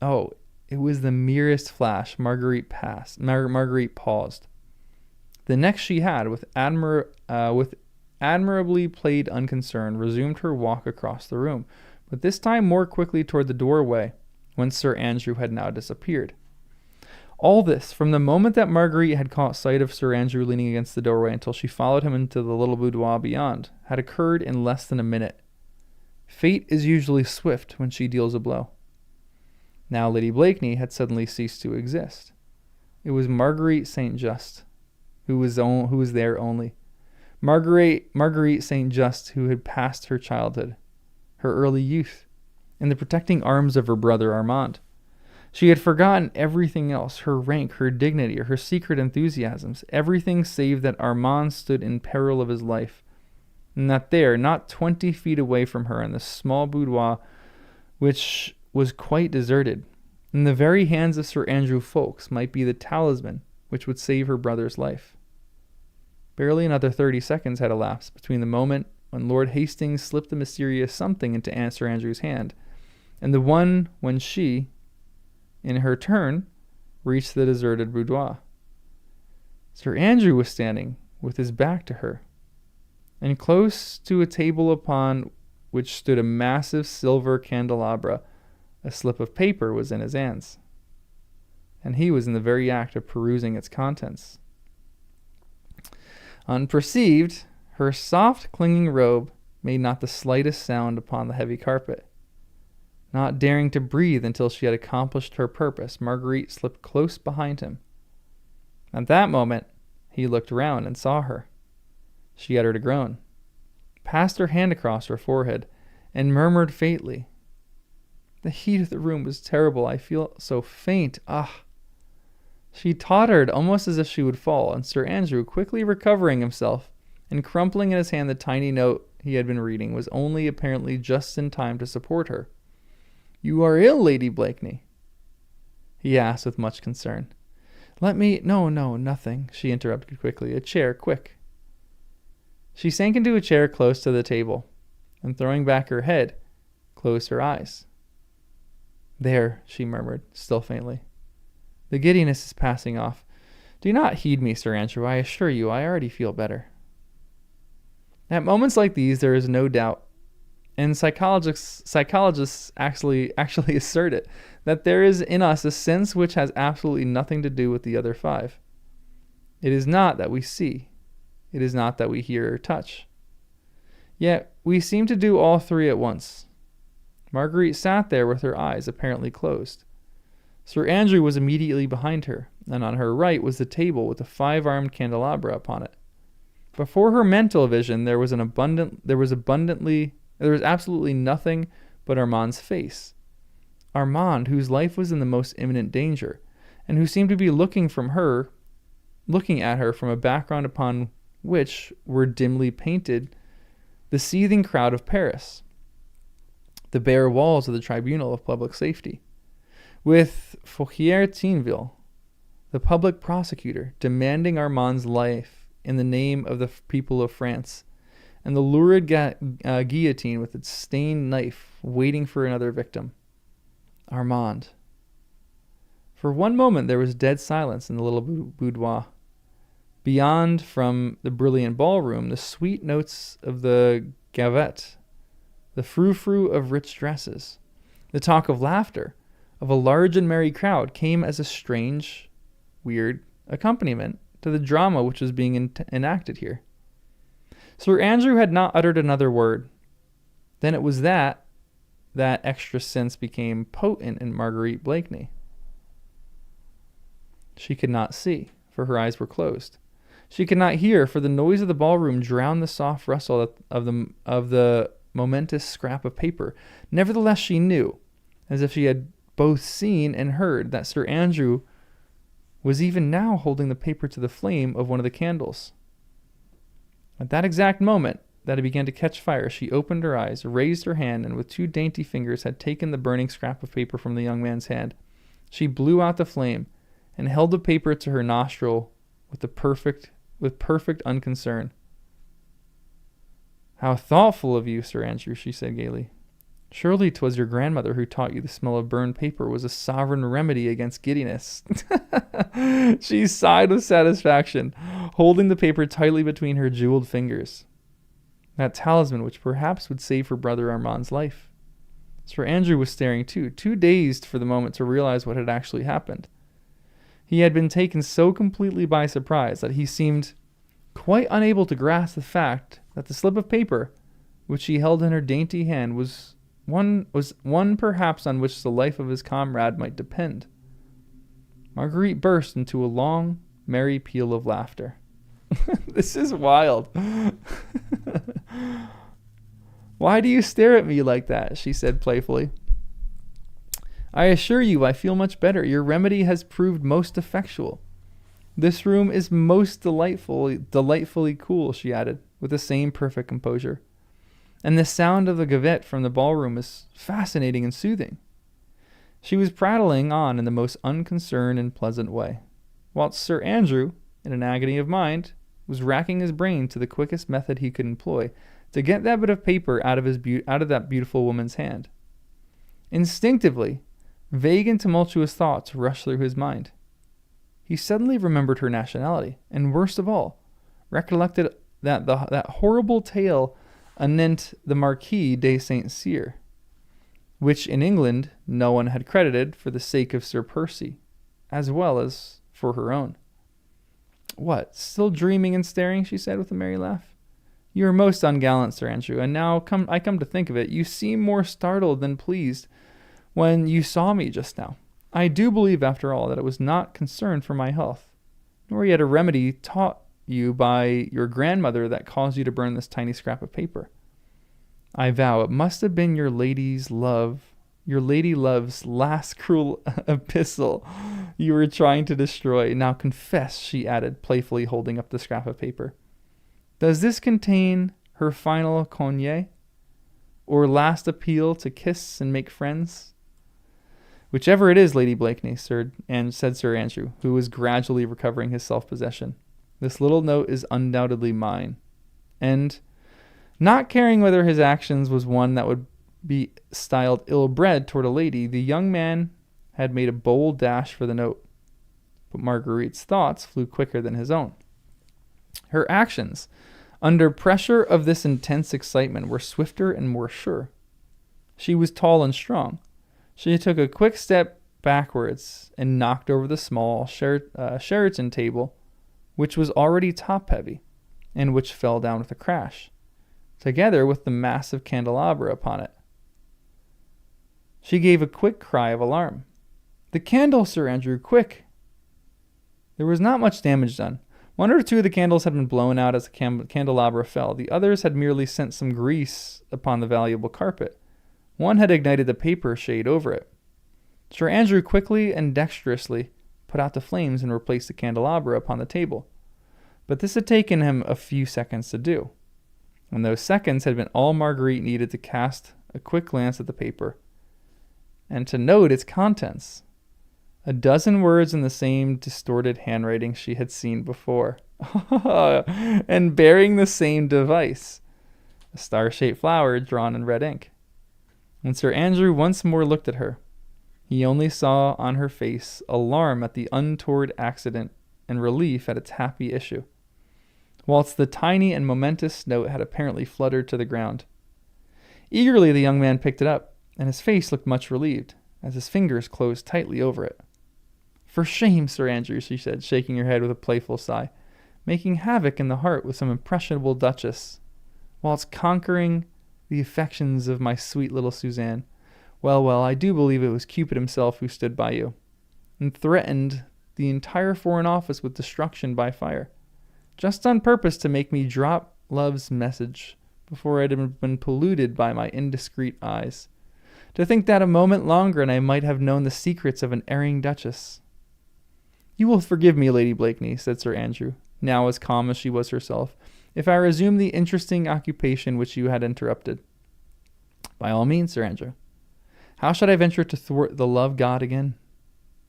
it was the merest flash, Marguerite paused. The next she had, with admirably played unconcern, resumed her walk across the room, but this time more quickly toward the doorway, whence Sir Andrew had now disappeared. All this, from the moment that Marguerite had caught sight of Sir Andrew leaning against the doorway until she followed him into the little boudoir beyond, had occurred in less than a minute. Fate is usually swift when she deals a blow. Now Lady Blakeney had suddenly ceased to exist. It was Marguerite St. Just who was there only. Marguerite St. Just, who had passed her childhood, her early youth, in the protecting arms of her brother Armand. She had forgotten everything else, her rank, her dignity, her secret enthusiasms, everything save that Armand stood in peril of his life, and that there, not 20 feet away from her in the small boudoir, which was quite deserted, in the very hands of Sir Andrew Ffoulkes, might be the talisman which would save her brother's life. Barely another 30 seconds had elapsed between the moment when Lord Hastings slipped the mysterious something into Sir Andrew's hand, and the one when she, in her turn, reached the deserted boudoir. Sir Andrew was standing with his back to her, and close to a table upon which stood a massive silver candelabra. A slip of paper was in his hands, and he was in the very act of perusing its contents. Unperceived, her soft, clinging robe made not the slightest sound upon the heavy carpet. Not daring to breathe until she had accomplished her purpose, Marguerite slipped close behind him. At that moment, he looked round and saw her. She uttered a groan, passed her hand across her forehead, and murmured faintly, "The heat of the room was terrible. I feel so faint. Ah!" She tottered almost as if she would fall, and Sir Andrew, quickly recovering himself and crumpling in his hand the tiny note he had been reading, was only apparently just in time to support her. "You are ill, Lady Blakeney?" he asked with much concern. No, nothing," she interrupted quickly. "A chair, quick." She sank into a chair close to the table, and throwing back her head, closed her eyes. "There," she murmured, still faintly. "The giddiness is passing off. Do not heed me, Sir Andrew. I assure you I already feel better." At moments like these, there is no doubt, and psychologists actually assert it, that there is in us a sense which has absolutely nothing to do with the other five. It is not that we see. It is not that we hear or touch. Yet we seem to do all three at once. Marguerite sat there with her eyes apparently closed. Sir Andrew was immediately behind her, and on her right was the table with a 5-armed candelabra upon it. Before her mental vision there was absolutely nothing but Armand's face. Armand, whose life was in the most imminent danger, and who seemed to be looking at her from a background upon which were dimly painted the seething crowd of Paris, the bare walls of the Tribunal of Public Safety, with Fouquier-Tinville, the public prosecutor, demanding Armand's life in the name of the people of France, and the lurid guillotine with its stained knife waiting for another victim. Armand. For one moment there was dead silence in the little boudoir. Beyond, from the brilliant ballroom, the sweet notes of the gavotte, the frou-frou of rich dresses, the talk of laughter of a large and merry crowd came as a strange, weird accompaniment to the drama which was being enacted here. Sir Andrew had not uttered another word. Then it was that extra sense became potent in Marguerite Blakeney. She could not see, for her eyes were closed. She could not hear, for the noise of the ballroom drowned the soft rustle of the momentous scrap of paper. Nevertheless, she knew, as if she had both seen and heard, that Sir Andrew was even now holding the paper to the flame of one of the candles. At that exact moment that it began to catch fire, she opened her eyes, raised her hand, and with 2 dainty fingers had taken the burning scrap of paper from the young man's hand. She blew out the flame and held the paper to her nostril with perfect unconcern. "How thoughtful of you, Sir Andrew," she said gaily. "Surely 'twas your grandmother who taught you the smell of burned paper was a sovereign remedy against giddiness." She sighed with satisfaction, holding the paper tightly between her jeweled fingers. That talisman which perhaps would save her brother Armand's life. Sir Andrew was staring too dazed for the moment to realize what had actually happened. He had been taken so completely by surprise that he seemed quite unable to grasp the fact that the slip of paper which she held in her dainty hand was one perhaps on which the life of his comrade might depend. Marguerite burst into a long, merry peal of laughter. "This is wild." "Why do you stare at me like that?" she said playfully. "I assure you I feel much better. Your remedy has proved most effectual. This room is most delightfully cool," she added, with the same perfect composure. "And the sound of the gavotte from the ballroom is fascinating and soothing." She was prattling on in the most unconcerned and pleasant way, whilst Sir Andrew, in an agony of mind, was racking his brain to the quickest method he could employ to get that bit of paper out of that beautiful woman's hand. Instinctively, vague and tumultuous thoughts rushed through his mind. He suddenly remembered her nationality, and worst of all, recollected that horrible tale anent the Marquis de St. Cyr, which in England no one had credited for the sake of Sir Percy, as well as for her own. "What, still dreaming and staring?" she said with a merry laugh. "You are most ungallant, Sir Andrew, and now I come to think of it, you seem more startled than pleased when you saw me just now. I do believe, after all, that it was not concern for my health, nor yet a remedy taught you by your grandmother that caused you to burn this tiny scrap of paper. I vow it must have been your lady's love your lady love's last cruel epistle you were trying to destroy. Now confess, she added, playfully holding up the scrap of paper. Does this contain her final congé? Or last appeal to kiss and make friends? Whichever it is, Lady Blakeney, said Sir Andrew, who was gradually recovering his self-possession. This little note is undoubtedly mine. And, not caring whether his actions was one that would be styled ill-bred toward a lady, the young man had made a bold dash for the note. But Marguerite's thoughts flew quicker than his own. Her actions, under pressure of this intense excitement, were swifter and more sure. She was tall and strong. She took a quick step backwards and knocked over the small Sheraton table, which was already top-heavy, and which fell down with a crash, together with the massive candelabra upon it. She gave a quick cry of alarm. The candle, Sir Andrew, quick! There was not much damage done. One or two of the candles had been blown out as the candelabra fell. The others had merely sent some grease upon the valuable carpet. One had ignited the paper shade over it. Sir Andrew quickly and dexterously put out the flames and replaced the candelabra upon the table. But this had taken him a few seconds to do, and those seconds had been all Marguerite needed to cast a quick glance at the paper and to note its contents. A dozen words in the same distorted handwriting she had seen before, and bearing the same device, a star-shaped flower drawn in red ink. When Sir Andrew once more looked at her, he only saw on her face alarm at the untoward accident and relief at its happy issue, whilst the tiny and momentous note had apparently fluttered to the ground. Eagerly the young man picked it up, and his face looked much relieved, as his fingers closed tightly over it. For shame, Sir Andrew, she said, shaking her head with a playful sigh, making havoc in the heart with some impressionable duchess, whilst conquering the affections of my sweet little Suzanne. Well, I do believe it was Cupid himself who stood by you, and threatened the entire Foreign Office with destruction by fire, just on purpose to make me drop love's message before it had been polluted by my indiscreet eyes. To think that a moment longer and I might have known the secrets of an erring duchess. You will forgive me, Lady Blakeney, said Sir Andrew, now as calm as she was herself, if I resume the interesting occupation which you had interrupted. By all means, Sir Andrew. How should I venture to thwart the love god again?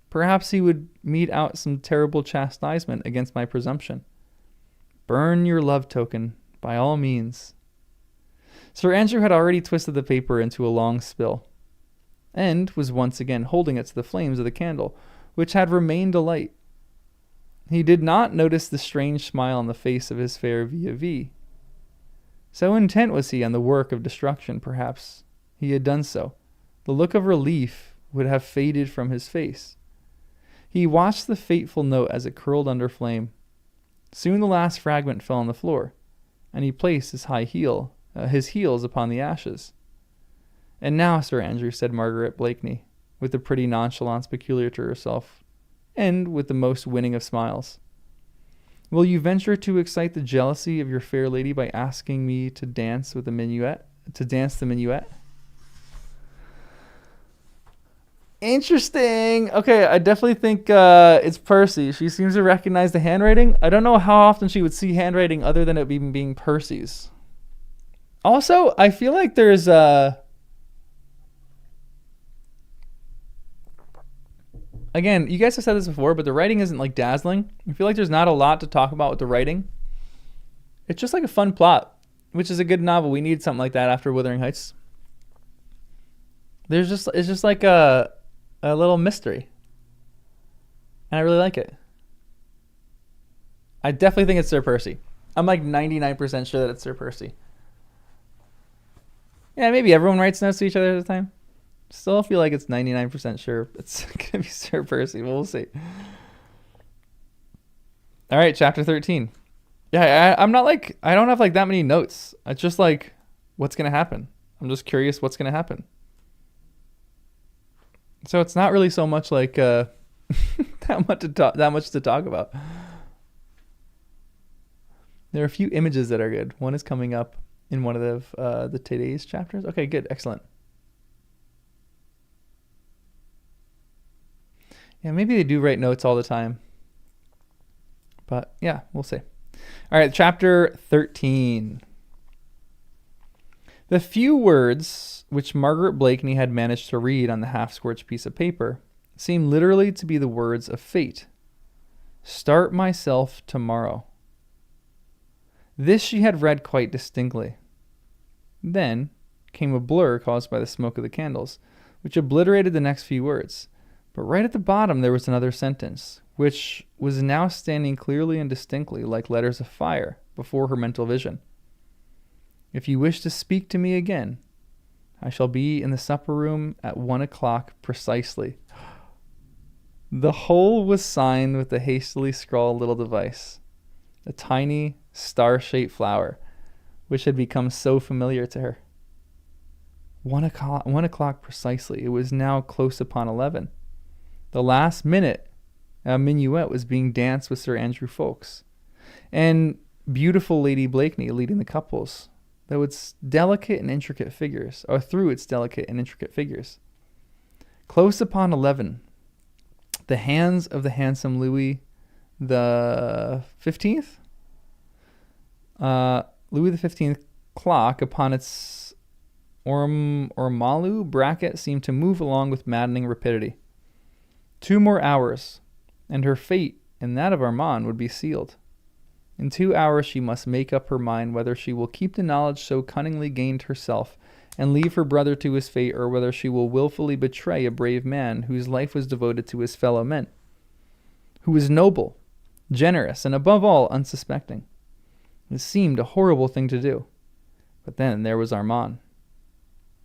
Perhaps he would mete out some terrible chastisement against my presumption. Burn your love token, by all means. Sir Andrew had already twisted the paper into a long spill, and was once again holding it to the flames of the candle, which had remained alight. He did not notice the strange smile on the face of his fair vis-a-vis. So intent was he on the work of destruction, perhaps he had done so. The look of relief would have faded from his face. He watched the fateful note as it curled under flame. Soon the last fragment fell on the floor, and he placed his heels upon the ashes. And now, Sir Andrew, said Margaret Blakeney, with the pretty nonchalance peculiar to herself, and with the most winning of smiles, will you venture to excite the jealousy of your fair lady by asking me to dance the minuet? Interesting. Okay, I definitely think it's Percy. She seems to recognize the handwriting. I don't know how often she would see handwriting other than it being Percy's. Also, I feel like there's again, you guys have said this before, but the writing isn't like dazzling. I feel like there's not a lot to talk about with the writing. It's just like a fun plot, which is a good novel. We need something like that after Wuthering Heights. It's just like a little mystery, and I really like it. I definitely think it's Sir Percy. I'm like 99% sure that it's Sir Percy. Yeah, maybe everyone writes notes to each other at a time. Still feel like it's 99% sure it's gonna be Sir Percy, but we'll see. All right, chapter 13. Yeah, I'm not like, I don't have like that many notes. It's just like, what's gonna happen? I'm just curious what's gonna happen. So it's not really so much like that much to talk about. There are a few images that are good. One is coming up in one of the today's chapters. Okay, good, excellent. Yeah, maybe they do write notes all the time. But yeah, we'll see. All right, chapter 13. The few words which Margaret Blakeney had managed to read on the half-scorched piece of paper seemed literally to be the words of fate. Start myself tomorrow. This she had read quite distinctly. Then came a blur caused by the smoke of the candles, which obliterated the next few words. But right at the bottom there was another sentence, which was now standing clearly and distinctly like letters of fire before her mental vision. If you wish to speak to me again, I shall be in the supper room at 1 o'clock precisely. The whole was signed with a hastily scrawled little device, a tiny star-shaped flower, which had become so familiar to her. 1 o'clock precisely. It was now close upon 11. The last minute, a minuet was being danced with Sir Andrew Ffoulkes, and beautiful Lady Blakeney leading the couples, through its delicate and intricate figures. Close upon 11, the hands of the handsome Louis the 15th? Louis the 15th clock upon its ormolu bracket seemed to move along with maddening rapidity. 2 more hours, and her fate and that of Armand would be sealed. In 2 hours she must make up her mind whether she will keep the knowledge so cunningly gained herself and leave her brother to his fate, or whether she will willfully betray a brave man whose life was devoted to his fellow men, who was noble, generous, and above all unsuspecting. It seemed a horrible thing to do. But then there was Armand.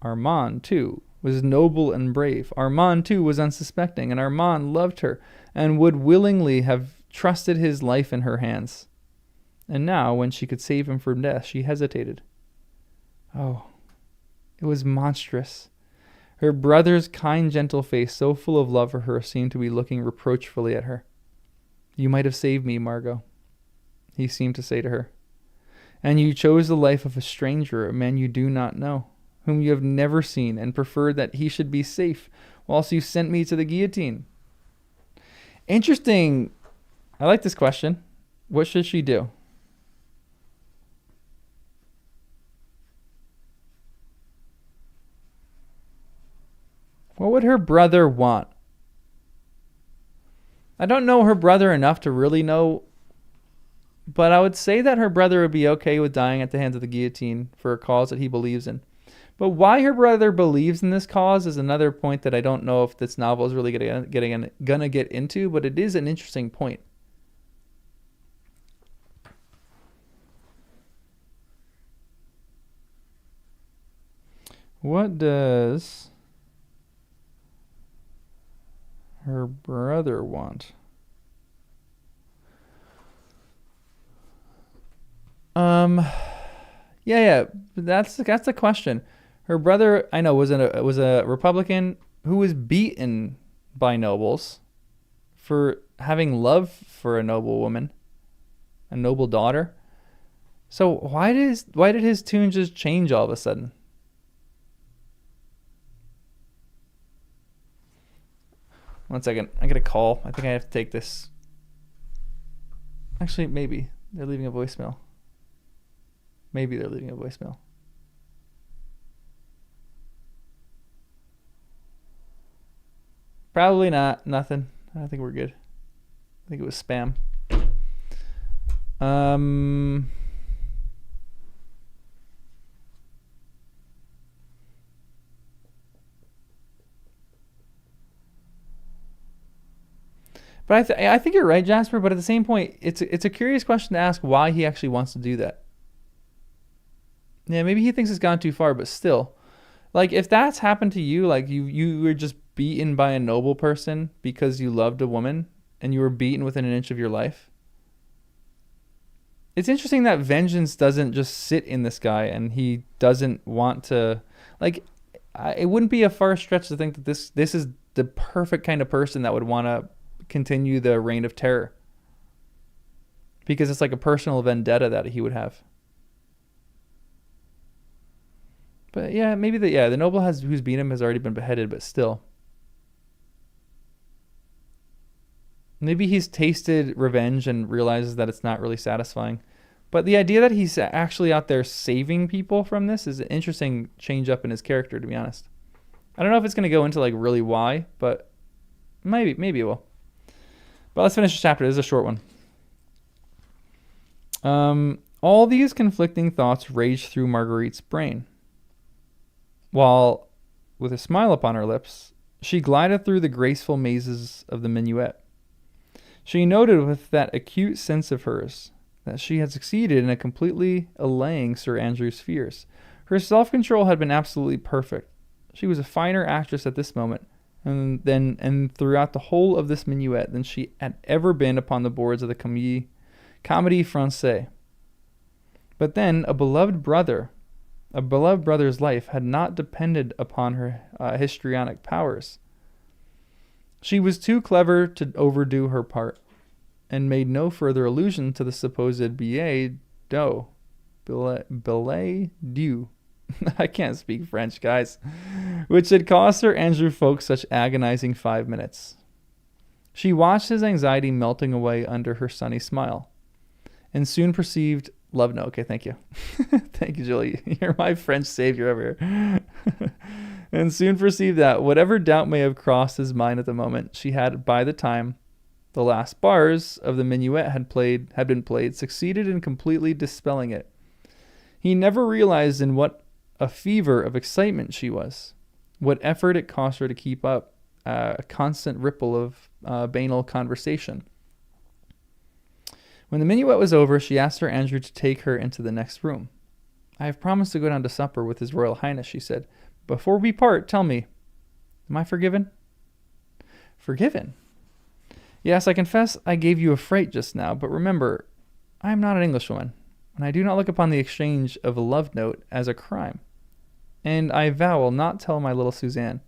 Armand, too, was noble and brave. Armand, too, was unsuspecting, and Armand loved her and would willingly have trusted his life in her hands. And now, when she could save him from death, she hesitated. Oh, it was monstrous. Her brother's kind, gentle face, so full of love for her, seemed to be looking reproachfully at her. You might have saved me, Margot, he seemed to say to her. And you chose the life of a stranger, a man you do not know, whom you have never seen, and preferred that he should be safe, whilst you sent me to the guillotine. Interesting. I like this question. What should she do? What would her brother want? I don't know her brother enough to really know, but I would say that her brother would be okay with dying at the hands of the guillotine for a cause that he believes in. But why her brother believes in this cause is another point that I don't know if this novel is really gonna get into, but it is an interesting point. What does her brother want? Yeah, that's the question. Her brother, I know, was a Republican who was beaten by nobles for having love for a noble woman, a noble daughter. So why did his tune just change all of a sudden? One second, I get a call. I think I have to take this. Actually, maybe they're leaving a voicemail. Probably not. Nothing. I think we're good. I think it was spam. But I think you're right, Jasper. But at the same point, it's a curious question to ask why he actually wants to do that. Yeah, maybe he thinks it's gone too far, but still, like if that's happened to you, like you were just beaten by a noble person because you loved a woman and you were beaten within an inch of your life. It's interesting that vengeance doesn't just sit in this guy and he doesn't want to, like, it wouldn't be a far stretch to think that this is the perfect kind of person that would want to continue the reign of terror, because it's like a personal vendetta that he would have. But yeah, maybe the noble who's beat him has already been beheaded, but still. Maybe he's tasted revenge and realizes that it's not really satisfying. But the idea that he's actually out there saving people from this is an interesting change up in his character, to be honest. I don't know if it's going to go into like really why, but maybe it will. But let's finish the chapter. This is a short one. All these conflicting thoughts raged through Marguerite's brain, while, with a smile upon her lips, she glided through the graceful mazes of the minuet. She noted with that acute sense of hers that she had succeeded in completely allaying Sir Andrew's fears. Her self-control had been absolutely perfect. She was a finer actress at this moment and throughout the whole of this minuet than she had ever been upon the boards of the Comédie Française. But then a beloved brother's life had not depended upon her histrionic powers. She was too clever to overdo her part, and made no further allusion to the supposed billet doux. I can't speak French, guys. Which had cost Sir Andrew Ffoulkes such agonizing 5 minutes. She watched his anxiety melting away under her sunny smile, and soon perceived... Love note. Okay, thank you. Thank you, Julie. You're my French savior over here. And soon perceived that whatever doubt may have crossed his mind at the moment, she had, by the time the last bars of the minuet had been played, succeeded in completely dispelling it. He never realized in what a fever of excitement she was, what effort it cost her to keep up a constant ripple of banal conversation. When the minuet was over, she asked Sir Andrew to take her into the next room. I have promised to go down to supper with His Royal Highness, she said. Before we part, tell me, am I forgiven? Forgiven? Yes, I confess I gave you a fright just now, but remember, I am not an Englishwoman, and I do not look upon the exchange of a love note as a crime. And I vow I'll not tell my little Suzanne.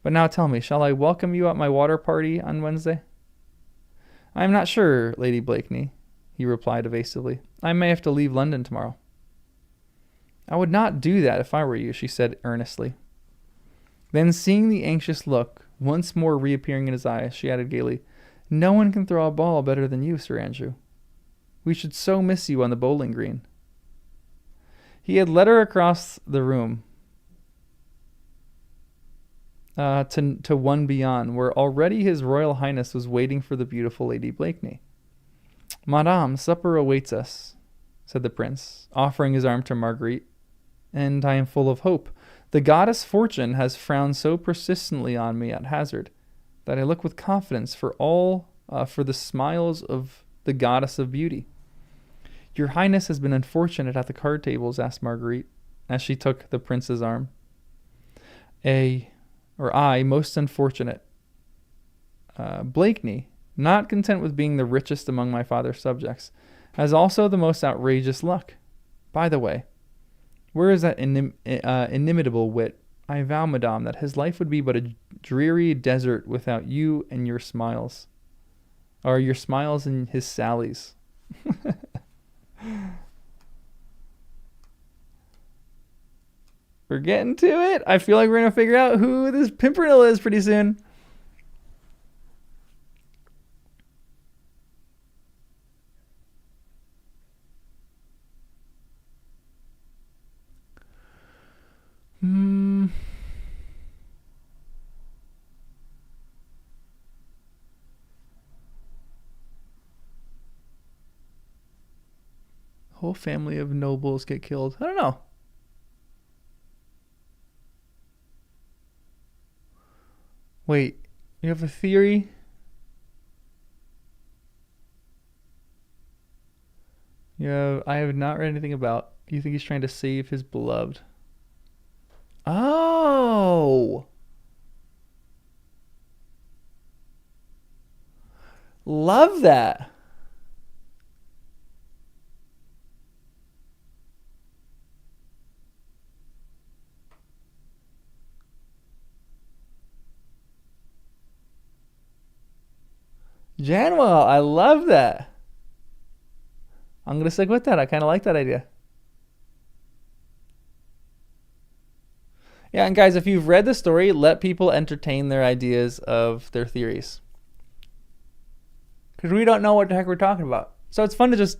But now tell me, shall I welcome you at my water party on Wednesday? I am not sure, Lady Blakeney, he replied evasively. I may have to leave London tomorrow. I would not do that if I were you, she said earnestly. Then, seeing the anxious look once more reappearing in his eyes, she added gaily, No one can throw a ball better than you, Sir Andrew. We should so miss you on the bowling green. He had led her across the room to one beyond, where already His Royal Highness was waiting for the beautiful Lady Blakeney. Madame, supper awaits us, said the prince, offering his arm to Marguerite, and I am full of hope. The goddess Fortune has frowned so persistently on me at hazard that I look with confidence for the smiles of the goddess of beauty. Your Highness has been unfortunate at the card tables, asked Marguerite, as she took the prince's arm. I most unfortunate. Blakeney, not content with being the richest among my father's subjects, has also the most outrageous luck. By the way, where is that inimitable wit? I vow, madame, that his life would be but a dreary desert without you and your smiles. Or your smiles and his sallies. We're getting to it. I feel like we're going to figure out who this Pimpernel is pretty soon. Whole family of nobles get killed. I don't know. Wait, you have a theory? I have not read anything about. You think he's trying to save his beloved? Oh! Love that. Janwell, I love that. I'm going to stick with that. I kind of like that idea. Yeah, and guys, if you've read the story, let people entertain their ideas of their theories. because we don't know what the heck we're talking about. So it's fun to just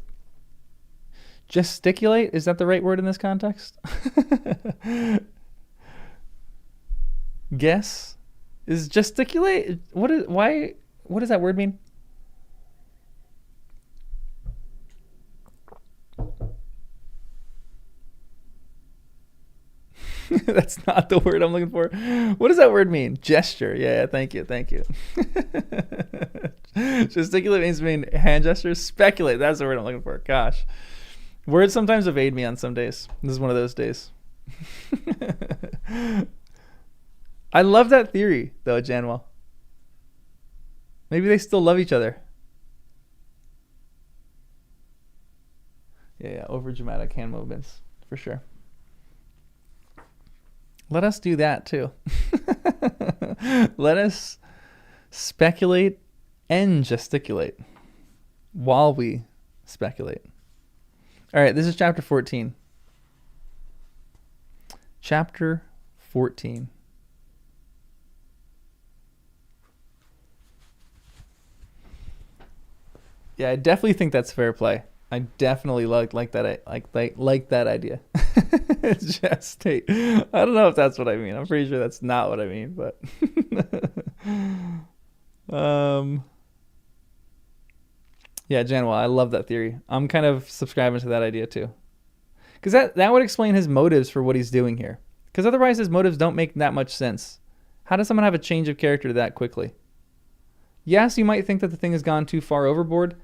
gesticulate. Is that the right word in this context? Guess is gesticulate. What does that word mean? That's not the word I'm looking for. What does that word mean? Gesture. Yeah, thank you. Gesticulate means hand gestures. Speculate. That's the word I'm looking for. Gosh. Words sometimes evade me on some days. This is one of those days. I love that theory, though, Janwell. Maybe they still love each other. Yeah, over dramatic hand movements, for sure. Let us do that too. Let us speculate and gesticulate while we speculate. All right, this is chapter 14. Chapter 14. Yeah, I definitely think that's fair play. I definitely like that idea. Gestate. I don't know if that's what I mean. I'm pretty sure that's not what I mean, but yeah, Janwell, I love that theory. I'm kind of subscribing to that idea too. Because that would explain his motives for what he's doing here. Because otherwise his motives don't make that much sense. How does someone have a change of character that quickly? Yes, you might think that the thing has gone too far overboard,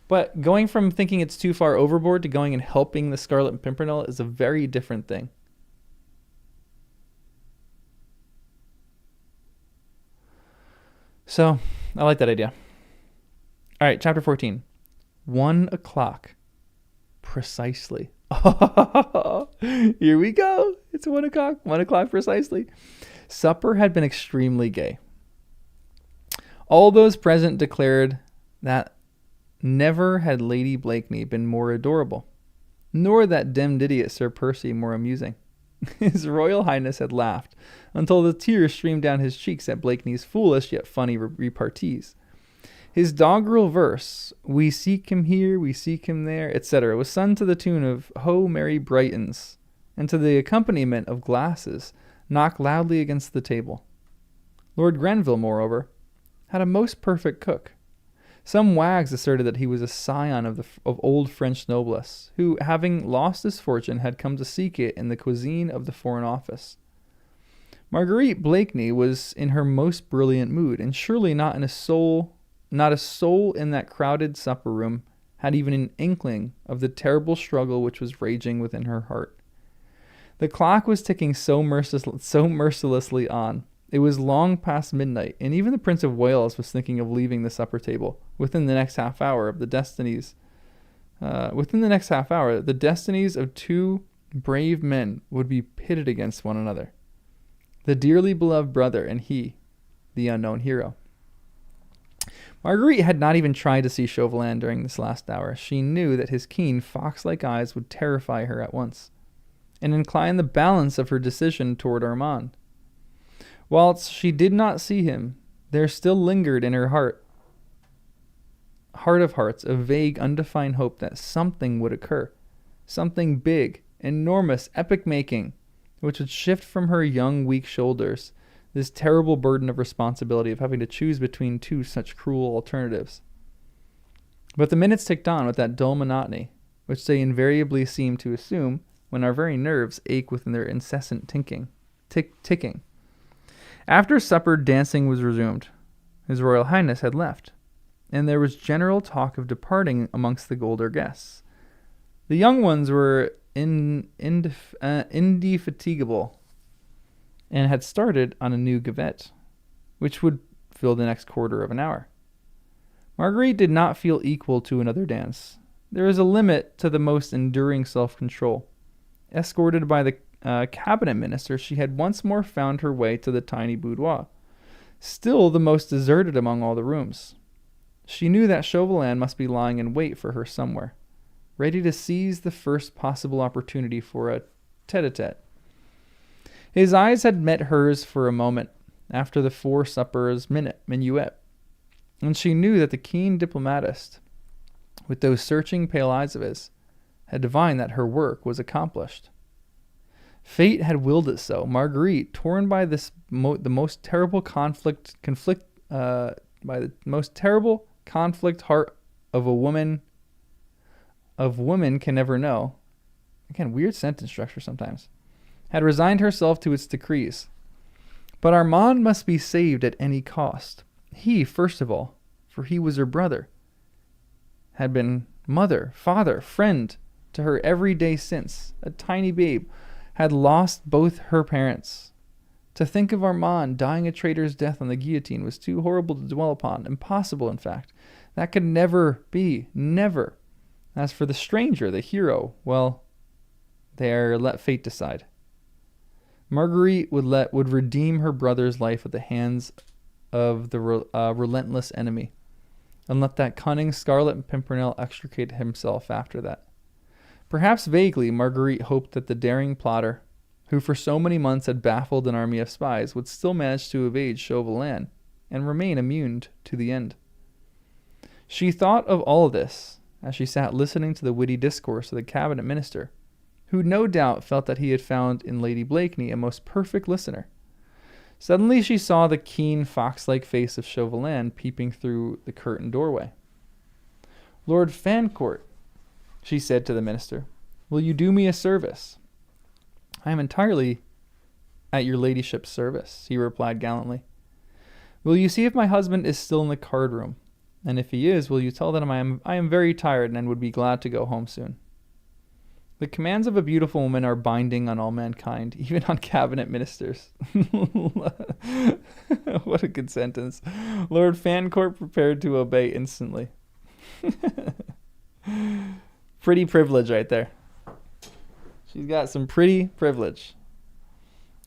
but going from thinking it's too far overboard to going and helping the Scarlet and Pimpernel is a very different thing. So, I like that idea. All right, chapter 14. 1 o'clock. Precisely. Here we go. It's 1 o'clock. 1 o'clock precisely. Supper had been extremely gay. All those present declared that never had Lady Blakeney been more adorable, nor that demmed idiot Sir Percy more amusing. His Royal Highness had laughed until the tears streamed down his cheeks at Blakeney's foolish yet funny repartees. His doggerel verse, "We seek him here, we seek him there," etc., was sung to the tune of "Ho, Merry Brightons," and to the accompaniment of glasses knocked loudly against the table. Lord Grenville, moreover, had a most perfect cook. Some wags asserted that he was a scion of old French noblesse, who, having lost his fortune, had come to seek it in the cuisine of the Foreign Office. Marguerite Blakeney was in her most brilliant mood, and surely not a soul in that crowded supper room had even an inkling of the terrible struggle which was raging within her heart. The clock was ticking so mercilessly on. It was long past midnight, and even the Prince of Wales was thinking of leaving the supper table. Within the next half hour, the destinies of two brave men would be pitted against one another. The dearly beloved brother and he, the unknown hero. Marguerite had not even tried to see Chauvelin during this last hour. She knew that his keen, fox-like eyes would terrify her at once, and incline the balance of her decision toward Armand. Whilst she did not see him, there still lingered in her heart of hearts, a vague, undefined hope that something would occur. Something big, enormous, epic-making, which would shift from her young, weak shoulders this terrible burden of responsibility of having to choose between two such cruel alternatives. But the minutes ticked on with that dull monotony, which they invariably seem to assume when our very nerves ache within their incessant ticking. After supper, dancing was resumed. His Royal Highness had left, and there was general talk of departing amongst the older guests. The young ones were indefatigable, and had started on a new gavotte, which would fill the next quarter of an hour. Marguerite did not feel equal to another dance. There is a limit to the most enduring self-control. Escorted by the cabinet minister, she had once more found her way to the tiny boudoir, still the most deserted among all the rooms. She knew that Chauvelin must be lying in wait for her somewhere, ready to seize the first possible opportunity for a tete-a-tete. His eyes had met hers for a moment after the four suppers minuet. And she knew that the keen diplomatist, with those searching pale eyes of his, had divined that her work was accomplished. Fate had willed it so. Marguerite, torn by this the most terrible by the most terrible conflict heart of women can never know. Again, weird sentence structure sometimes. Had resigned herself to its decrees. But Armand must be saved at any cost. He, first of all, for he was her brother, had been mother, father, friend to her every day since, a tiny babe, had lost both her parents. To think of Armand dying a traitor's death on the guillotine was too horrible to dwell upon, impossible in fact. That could never be, never. As for the stranger, the hero, well, there, let fate decide. Marguerite would redeem her brother's life at the hands of the relentless enemy, and let that cunning Scarlet Pimpernel extricate himself after that. Perhaps vaguely, Marguerite hoped that the daring plotter, who for so many months had baffled an army of spies, would still manage to evade Chauvelin and remain immune to the end. She thought of all of this as she sat listening to the witty discourse of the cabinet minister, who no doubt felt that he had found in Lady Blakeney a most perfect listener. Suddenly she saw the keen fox-like face of Chauvelin peeping through the curtained doorway. "Lord Fancourt," she said to the minister, "will you do me a service?" "I am entirely at your ladyship's service," he replied gallantly. "Will you see if my husband is still in the card room? And if he is, will you tell them I am very tired and would be glad to go home soon?" The commands of a beautiful woman are binding on all mankind, even on cabinet ministers. What a good sentence. Lord Fancourt prepared to obey instantly. Pretty privilege right there. She's got some pretty privilege.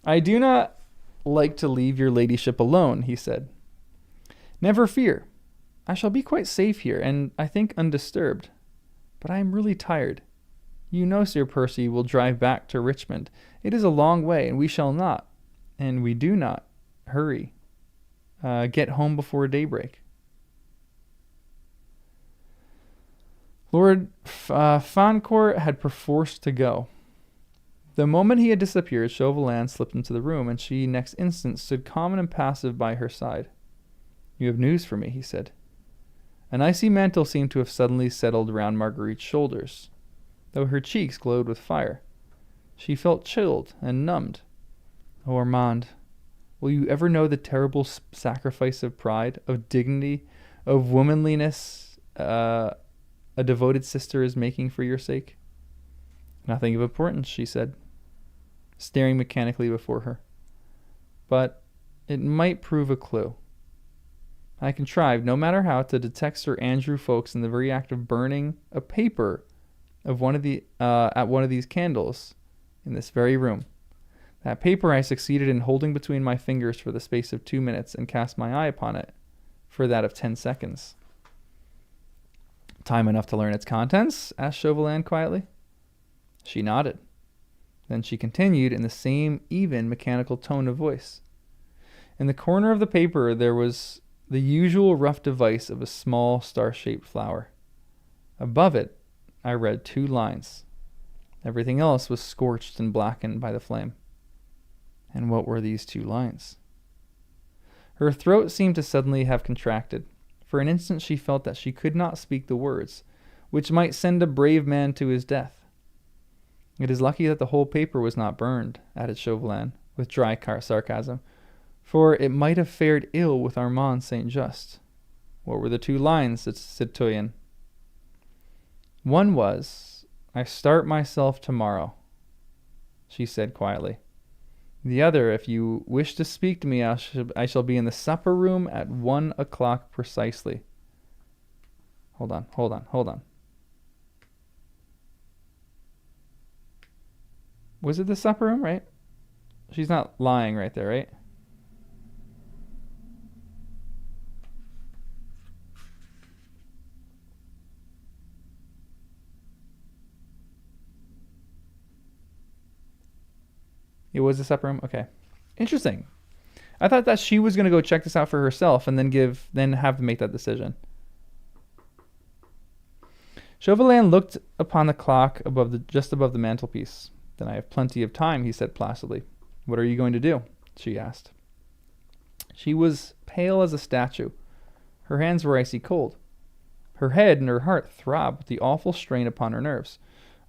"I do not like to leave your ladyship alone," he said. "Never fear. I shall be quite safe here, and I think undisturbed. But I am really tired. You know Sir Percy will drive back to Richmond. It is a long way, and we do not, hurry. Get home before daybreak." Lord Fancourt had perforce to go. The moment he had disappeared, Chauvelin slipped into the room, and she next instant stood calm and impassive by her side. "You have news for me," he said. An icy mantle seemed to have suddenly settled round Marguerite's shoulders, though her cheeks glowed with fire. She felt chilled and numbed. "Oh, Armand, will you ever know the terrible sacrifice of pride, of dignity, of womanliness a devoted sister is making for your sake?" "Nothing of importance," she said, staring mechanically before her. "But it might prove a clue. I contrived, no matter how, to detect Sir Andrew Ffoulkes in the very act of burning a paper of one of these candles in this very room. That paper I succeeded in holding between my fingers for the space of 2 minutes, and cast my eye upon it for that of 10 seconds. "Time enough to learn its contents?" asked Chauvelin quietly. She nodded. Then she continued in the same even, mechanical tone of voice. "In the corner of the paper there was the usual rough device of a small star-shaped flower. Above it I read 2 lines. Everything else was scorched and blackened by the flame." "And what were these 2 lines?" Her throat seemed to suddenly have contracted. For an instant she felt that she could not speak the words, which might send a brave man to his death. "It is lucky that the whole paper was not burned," added Chauvelin, with dry sarcasm, "for it might have fared ill with Armand St. Just." "What were the 2 lines, citoyen?" "One was, 'I start myself tomorrow,'" she said quietly. "The other, 'If you wish to speak to me, I shall be in the supper room at 1 o'clock precisely.'" Hold on. Was it the supper room, right? She's not lying right there, right? It was the supper room? Okay. Interesting. I thought that she was going to go check this out for herself and then have to make that decision. Chauvelin looked upon the clock just above the mantelpiece. Then I have plenty of time, he said placidly. What are you going to do? She asked. She was pale as a statue. Her hands were icy cold. Her head and her heart throbbed with the awful strain upon her nerves.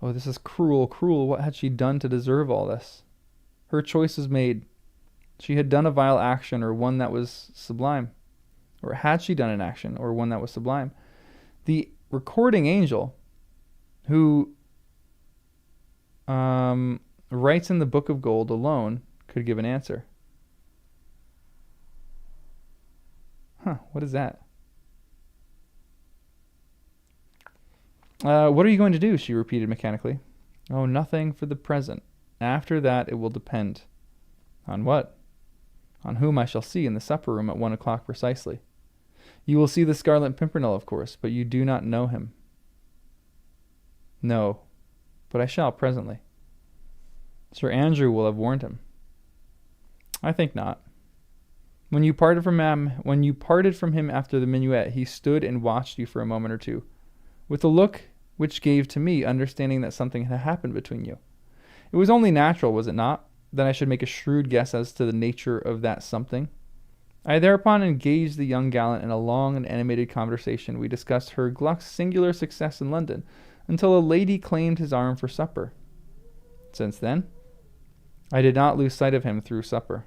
Oh, this is cruel, cruel. What had she done to deserve all this? Her choice was made. She had done a vile action or one that was sublime. Or had she done an action or one that was sublime? The recording angel who writes in the book of gold alone could give an answer. What is that? What are you going to do? She repeated mechanically. Oh, nothing for the present. After that, it will depend. On what? On whom I shall see in the supper room at 1 o'clock precisely. You will see the Scarlet Pimpernel, of course, but you do not know him. No, but I shall presently. Sir Andrew will have warned him. I think not. When you parted from him after the minuet, he stood and watched you for a moment or two, with a look which gave to me understanding that something had happened between you. It was only natural, was it not, that I should make a shrewd guess as to the nature of that something? I thereupon engaged the young gallant in a long and animated conversation. We discussed her Gluck's singular success in London, until a lady claimed his arm for supper. Since then, I did not lose sight of him through supper.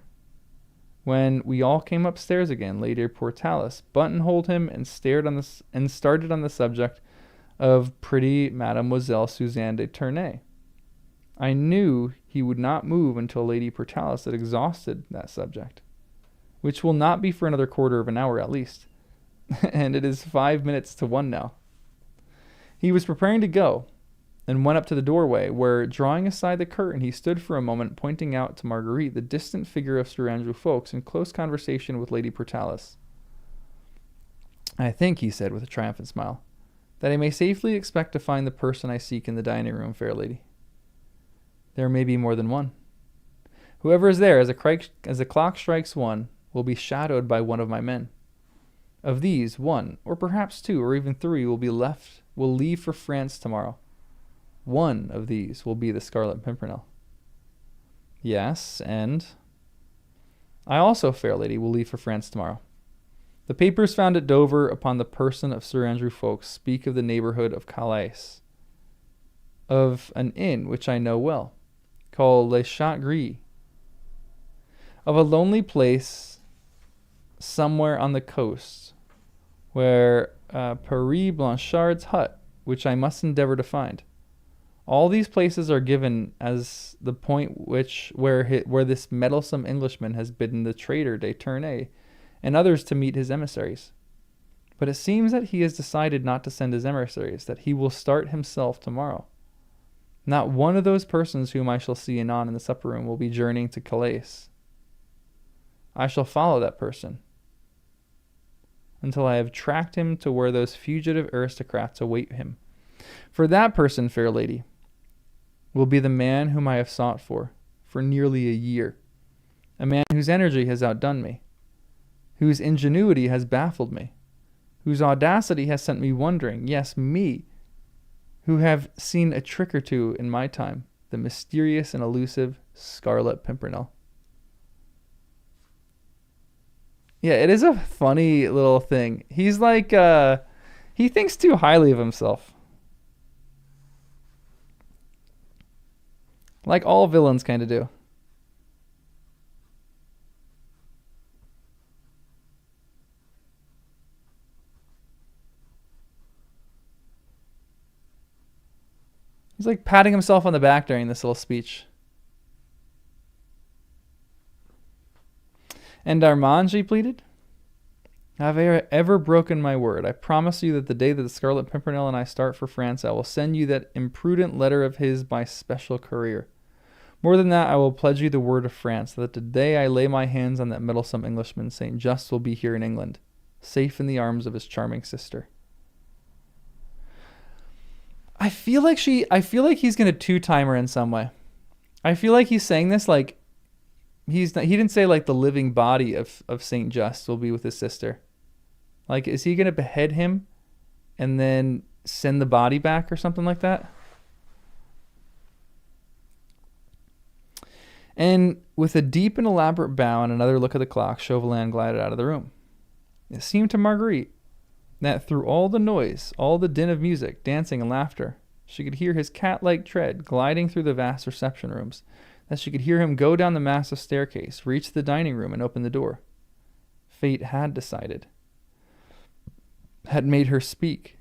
When we all came upstairs again, Lady Portalis buttonholed him and started on the subject of pretty Mademoiselle Suzanne de Tournay. I knew he would not move until Lady Portalis had exhausted that subject, which will not be for another quarter of an hour at least, and it is 5 minutes to 1 now. He was preparing to go, and went up to the doorway, where, drawing aside the curtain, he stood for a moment pointing out to Marguerite the distant figure of Sir Andrew Ffoulkes in close conversation with Lady Portalis. I think, he said with a triumphant smile, that I may safely expect to find the person I seek in the dining room, fair lady. There may be more than one. Whoever is there as the clock strikes 1 will be shadowed by one of my men. Of these, 1, or perhaps 2, or even 3 will leave for France tomorrow. One of these will be the Scarlet Pimpernel. Yes, and I also, fair lady, will leave for France tomorrow. The papers found at Dover upon the person of Sir Andrew Ffoulkes speak of the neighborhood of Calais, of an inn which I know well, called Le Chat Gris, of a lonely place somewhere on the coast, where Paris Blanchard's hut, which I must endeavor to find. All these places are given as the point where this meddlesome Englishman has bidden the traitor de Tournay and others to meet his emissaries. But it seems that he has decided not to send his emissaries, that he will start himself tomorrow. Not one of those persons whom I shall see anon in the supper room will be journeying to Calais. I shall follow that person until I have tracked him to where those fugitive aristocrats await him. For that person, fair lady, will be the man whom I have sought for nearly a year, a man whose energy has outdone me, whose ingenuity has baffled me, whose audacity has sent me wondering, yes, me, who have seen a trick or two in my time, the mysterious and elusive Scarlet Pimpernel. Yeah, it is a funny little thing. He's like, he thinks too highly of himself. Like all villains kind of do. He's like patting himself on the back during this little speech. And Armand, she pleaded, have I ever broken my word? I promise you that the day that the Scarlet Pimpernel and I start for France, I will send you that imprudent letter of his by special courier. More than that, I will pledge you the word of France that the day I lay my hands on that meddlesome Englishman, St. Just will be here in England, safe in the arms of his charming sister. I feel like he's gonna two-time her in some way. I feel like he's saying this like he didn't say like the living body of Saint Just will be with his sister. Like, is he gonna behead him and then send the body back or something like that? And with a deep and elaborate bow and another look at the clock, Chauvelin glided out of the room. It seemed to Marguerite that through all the noise, all the din of music, dancing, and laughter, she could hear his cat-like tread gliding through the vast reception rooms, that she could hear him go down the massive staircase, reach the dining room, and open the door. Fate had decided, had made her speak,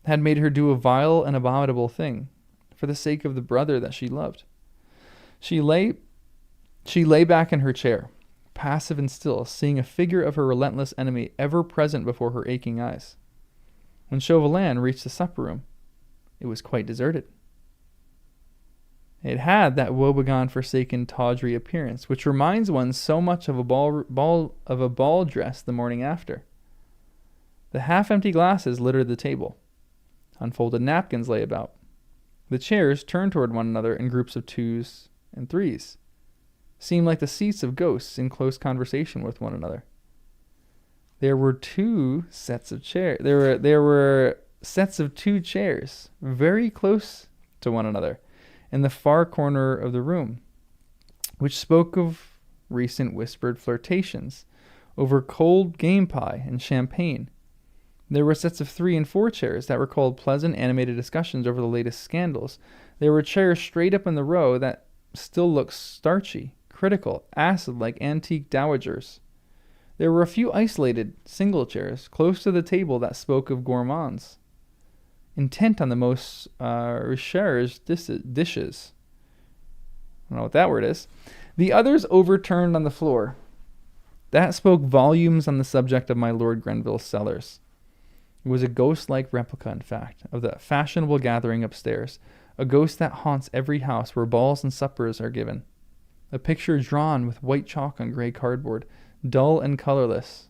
had made her do a vile and abominable thing for the sake of the brother that she loved. She lay back in her chair, passive and still, seeing a figure of her relentless enemy ever present before her aching eyes. When Chauvelin reached the supper room, it was quite deserted. It had that woebegone, forsaken, tawdry appearance, which reminds one so much of a ball dress the morning after. The half-empty glasses littered the table. Unfolded napkins lay about. The chairs, turned toward one another in groups of twos and threes, seemed like the seats of ghosts in close conversation with one another. There were two sets of chairs. There were sets of two chairs, very close to one another, in the far corner of the room, which spoke of recent whispered flirtations over cold game pie and champagne. There were sets of 3 and 4 chairs that recalled pleasant animated discussions over the latest scandals. There were chairs straight up in the row that still looked starchy, critical, acid like antique dowagers. There were a few isolated single chairs close to the table that spoke of gourmands, intent on the most recherche dishes. I don't know what that word is. The others overturned on the floor. That spoke volumes on the subject of my Lord Grenville's cellars. It was a ghost-like replica, in fact, of the fashionable gathering upstairs, a ghost that haunts every house where balls and suppers are given. A picture drawn with white chalk on gray cardboard, dull and colorless,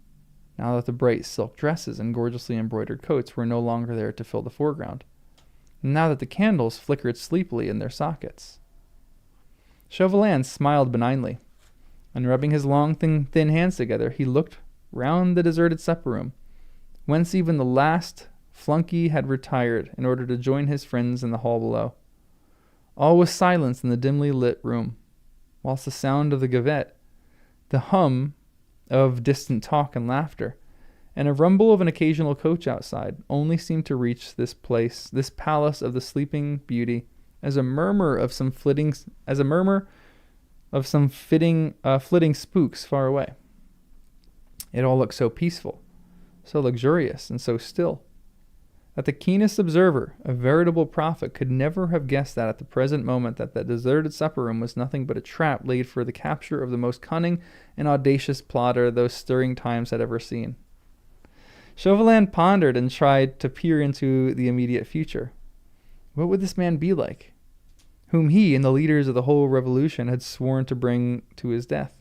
now that the bright silk dresses and gorgeously embroidered coats were no longer there to fill the foreground, and now that the candles flickered sleepily in their sockets. Chauvelin smiled benignly, and rubbing his long, thin hands together, he looked round the deserted supper room, whence even the last flunky had retired in order to join his friends in the hall below. All was silence in the dimly lit room, whilst the sound of the gavotte, the hum of distant talk and laughter, and a rumble of an occasional coach outside only seemed to reach this palace of the sleeping beauty, as a murmur of some flitting spooks far away. It all looked so peaceful, so luxurious, and so still, that the keenest observer, a veritable prophet, could never have guessed that at the present moment that deserted supper room was nothing but a trap laid for the capture of the most cunning and audacious plotter those stirring times had ever seen. Chauvelin pondered and tried to peer into the immediate future. What would this man be like, whom he and the leaders of the whole revolution had sworn to bring to his death?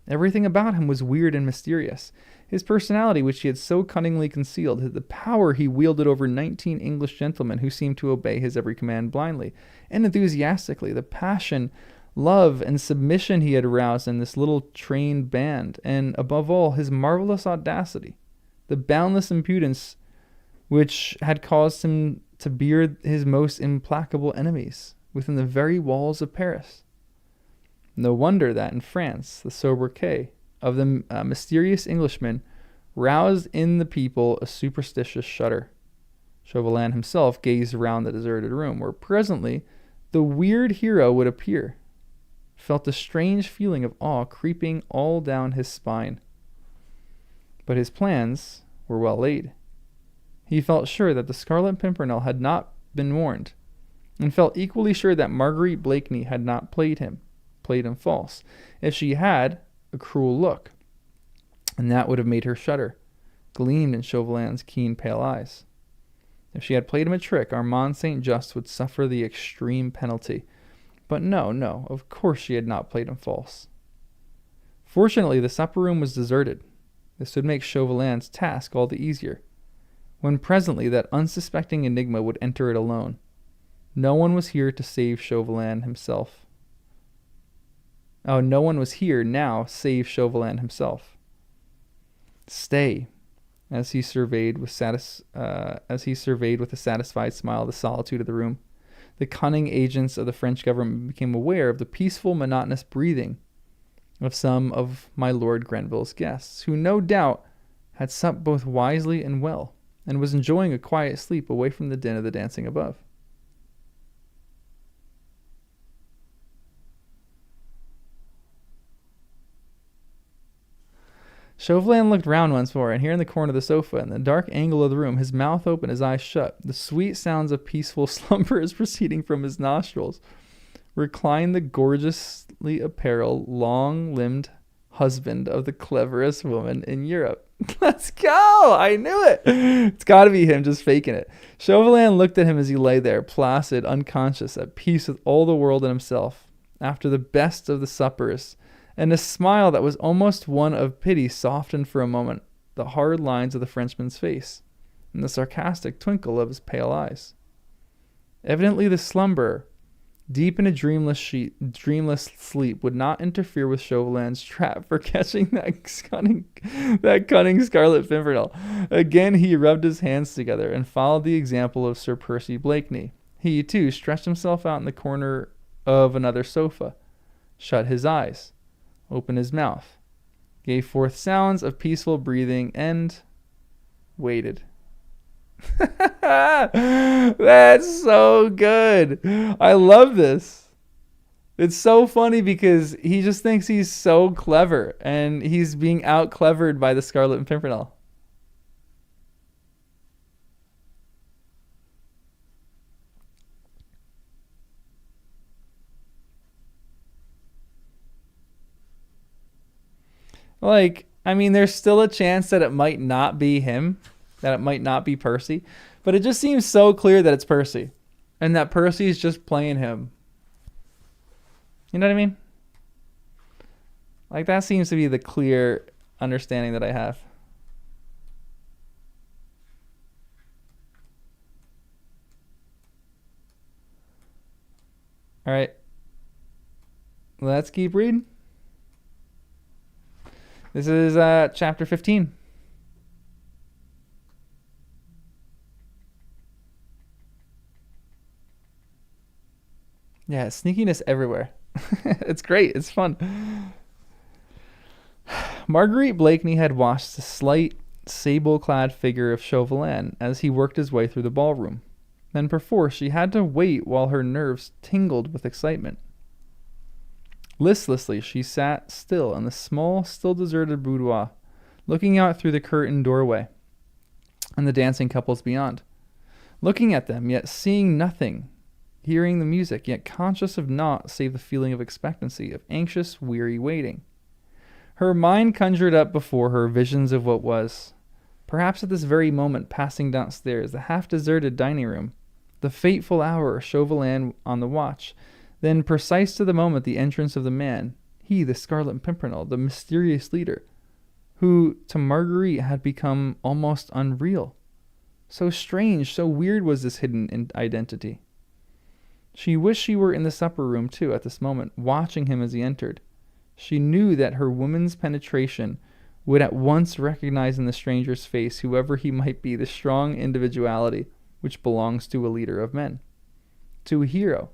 Everything about him was weird and mysterious. His personality, which he had so cunningly concealed, the power he wielded over 19 English gentlemen who seemed to obey his every command blindly and enthusiastically, the passion, love, and submission he had aroused in this little trained band, and, above all, his marvelous audacity, the boundless impudence which had caused him to beard his most implacable enemies within the very walls of Paris. No wonder that in France, the sobriquet of the mysterious Englishman roused in the people a superstitious shudder. Chauvelin himself gazed around the deserted room, where presently the weird hero would appear, felt a strange feeling of awe creeping all down his spine. But his plans were well laid. He felt sure that the Scarlet Pimpernel had not been warned, and felt equally sure that Marguerite Blakeney had not played him false. If she had, a cruel look, and that would have made her shudder, gleamed in Chauvelin's keen pale eyes. If she had played him a trick, Armand St. Just would suffer the extreme penalty. But no, of course she had not played him false. Fortunately, the supper room was deserted. This would make Chauvelin's task all the easier, when presently that unsuspecting enigma would enter it alone. No one was here to save Chauvelin himself. Oh, no one was here now save Chauvelin himself. Stay, as he surveyed with a satisfied smile the solitude of the room. The cunning agents of the French government became aware of the peaceful, monotonous breathing of some of my Lord Grenville's guests, who no doubt had supped both wisely and well, and was enjoying a quiet sleep away from the din of the dancing above. Chauvelin looked round once more, and here in the corner of the sofa, in the dark angle of the room, his mouth open, his eyes shut, the sweet sounds of peaceful slumbers proceeding from his nostrils, reclined the gorgeously apparelled, long-limbed husband of the cleverest woman in Europe. Let's go! I knew it! It's got to be him just faking it. Chauvelin looked at him as he lay there, placid, unconscious, at peace with all the world and himself, after the best of the suppers, and a smile that was almost one of pity softened for a moment the hard lines of the Frenchman's face and the sarcastic twinkle of his pale eyes. Evidently the slumberer, deep in a dreamless sleep, would not interfere with Chauvelin's trap for catching that cunning Scarlet Pimpernel. Again he rubbed his hands together and followed the example of Sir Percy Blakeney. He, too, stretched himself out in the corner of another sofa, shut his eyes, opened his mouth, gave forth sounds of peaceful breathing, and waited. That's so good. I love this. It's so funny because he just thinks he's so clever, and he's being out-clevered by the Scarlet Pimpernel. Like, I mean, there's still a chance that it might not be him, that it might not be Percy, but it just seems so clear that it's Percy, and that Percy's just playing him. You know what I mean? Like, that seems to be the clear understanding that I have. All right. Let's keep reading. This is chapter 15. Yeah, sneakiness everywhere. It's great. It's fun. Marguerite Blakeney had watched the slight, sable-clad figure of Chauvelin as he worked his way through the ballroom. Then perforce she had to wait while her nerves tingled with excitement. Listlessly, she sat still in the small, still deserted boudoir, looking out through the curtained doorway and the dancing couples beyond. Looking at them, yet seeing nothing, hearing the music, yet conscious of naught save the feeling of expectancy, of anxious, weary waiting. Her mind conjured up before her visions of what was, perhaps at this very moment, passing downstairs, the half-deserted dining room, the fateful hour, Chauvelin on the watch. Then, precise to the moment, the entrance of the man, he, the Scarlet Pimpernel, the mysterious leader, who to Marguerite had become almost unreal. So strange, so weird was this hidden identity. She wished she were in the supper room, too, at this moment, watching him as he entered. She knew that her woman's penetration would at once recognize in the stranger's face, whoever he might be, the strong individuality which belongs to a leader of men, to a hero,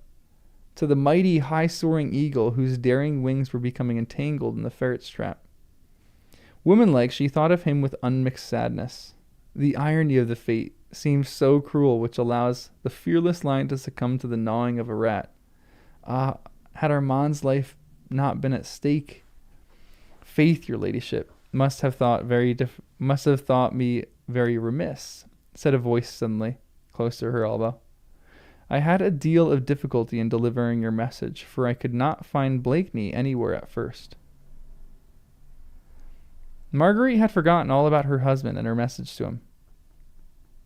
to the mighty, high-soaring eagle whose daring wings were becoming entangled in the ferret's trap. Womanlike, she thought of him with unmixed sadness. The irony of the fate seems so cruel which allows the fearless lion to succumb to the gnawing of a rat. Ah, had Armand's life not been at stake? Faith, your ladyship, must have thought me very remiss, said a voice suddenly, close to her elbow. I had a deal of difficulty in delivering your message, for I could not find Blakeney anywhere at first. Marguerite had forgotten all about her husband and her message to him.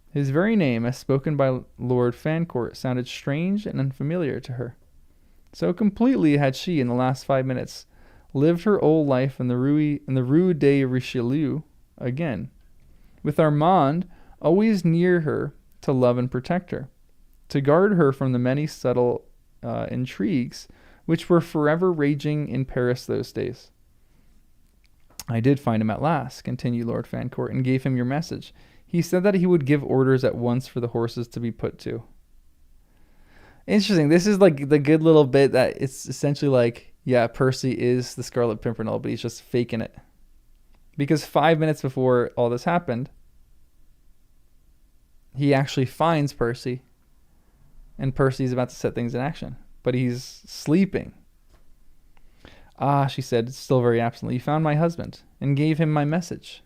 His very name, as spoken by Lord Fancourt, sounded strange and unfamiliar to her. So completely had she, in the last 5 minutes, lived her old life in the Rue de Richelieu again, with Armand always near her to love and protect her, to guard her from the many subtle intrigues which were forever raging in Paris those days. I did find him at last, continued Lord Fancourt, and gave him your message. He said that he would give orders at once for the horses to be put to. Interesting. This is like the good little bit that it's essentially like, yeah, Percy is the Scarlet Pimpernel, but he's just faking it. Because 5 minutes before all this happened, he actually finds Percy, and Percy's about to set things in action, but he's sleeping. Ah, she said, still very absently, you found my husband, and gave him my message.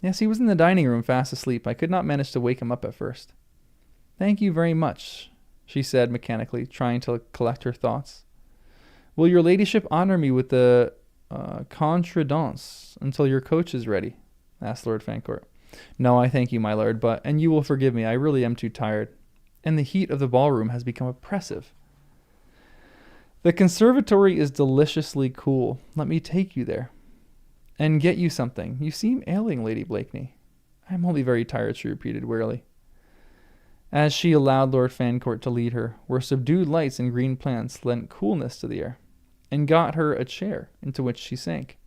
Yes, he was in the dining room fast asleep. I could not manage to wake him up at first. Thank you very much, she said mechanically, trying to collect her thoughts. Will your ladyship honor me with the contredanse until your coach is ready? Asked Lord Fancourt. No, I thank you, my lord, and you will forgive me, I really am too tired, and the heat of the ballroom has become oppressive. The conservatory is deliciously cool. Let me take you there, and get you something. You seem ailing, Lady Blakeney. I am only very tired, she repeated wearily, as she allowed Lord Fancourt to lead her, where subdued lights and green plants lent coolness to the air, and got her a chair, into which she sank.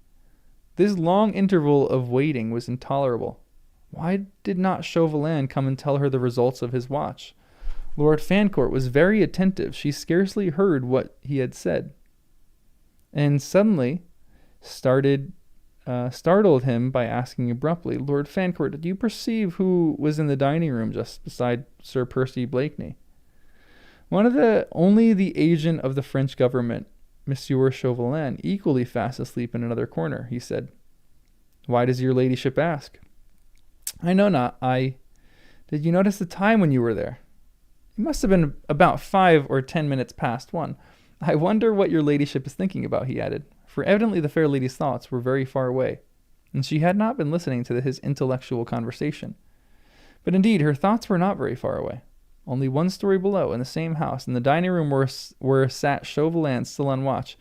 This long interval of waiting was intolerable. Why did not Chauvelin come and tell her the results of his watch? Lord Fancourt was very attentive. She scarcely heard what he had said, and suddenly startled him by asking abruptly, Lord Fancourt, did you perceive who was in the dining room just beside Sir Percy Blakeney? Only the agent of the French government, Monsieur Chauvelin, equally fast asleep in another corner, he said. Why does your ladyship ask? I know not. Did you notice the time when you were there? It must have been about 5 or 10 minutes past 1. I wonder what your ladyship is thinking about, he added, for evidently the fair lady's thoughts were very far away, and she had not been listening to his intellectual conversation. But indeed, her thoughts were not very far away. Only 1 story below, in the same house, in the dining room where sat Chauvelin still on watch.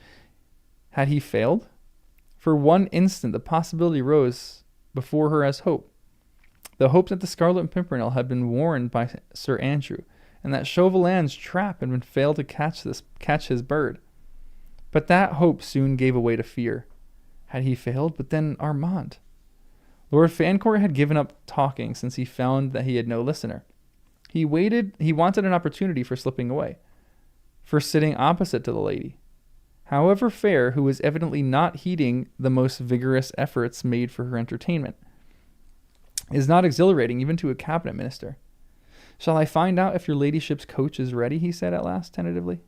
Had he failed? For one instant the possibility rose before her as hope. The hope that the Scarlet Pimpernel had been warned by Sir Andrew, and that Chauvelin's trap had been failed to catch his bird. But that hope soon gave way to fear. Had he failed? But then Armand. Lord Fancourt had given up talking since he found that he had no listener. He wanted an opportunity for slipping away, for sitting opposite to the lady, however fair, who was evidently not heeding the most vigorous efforts made for her entertainment. It is not exhilarating even to a cabinet minister. Shall I find out if your ladyship's coach is ready? He said at last, tentatively.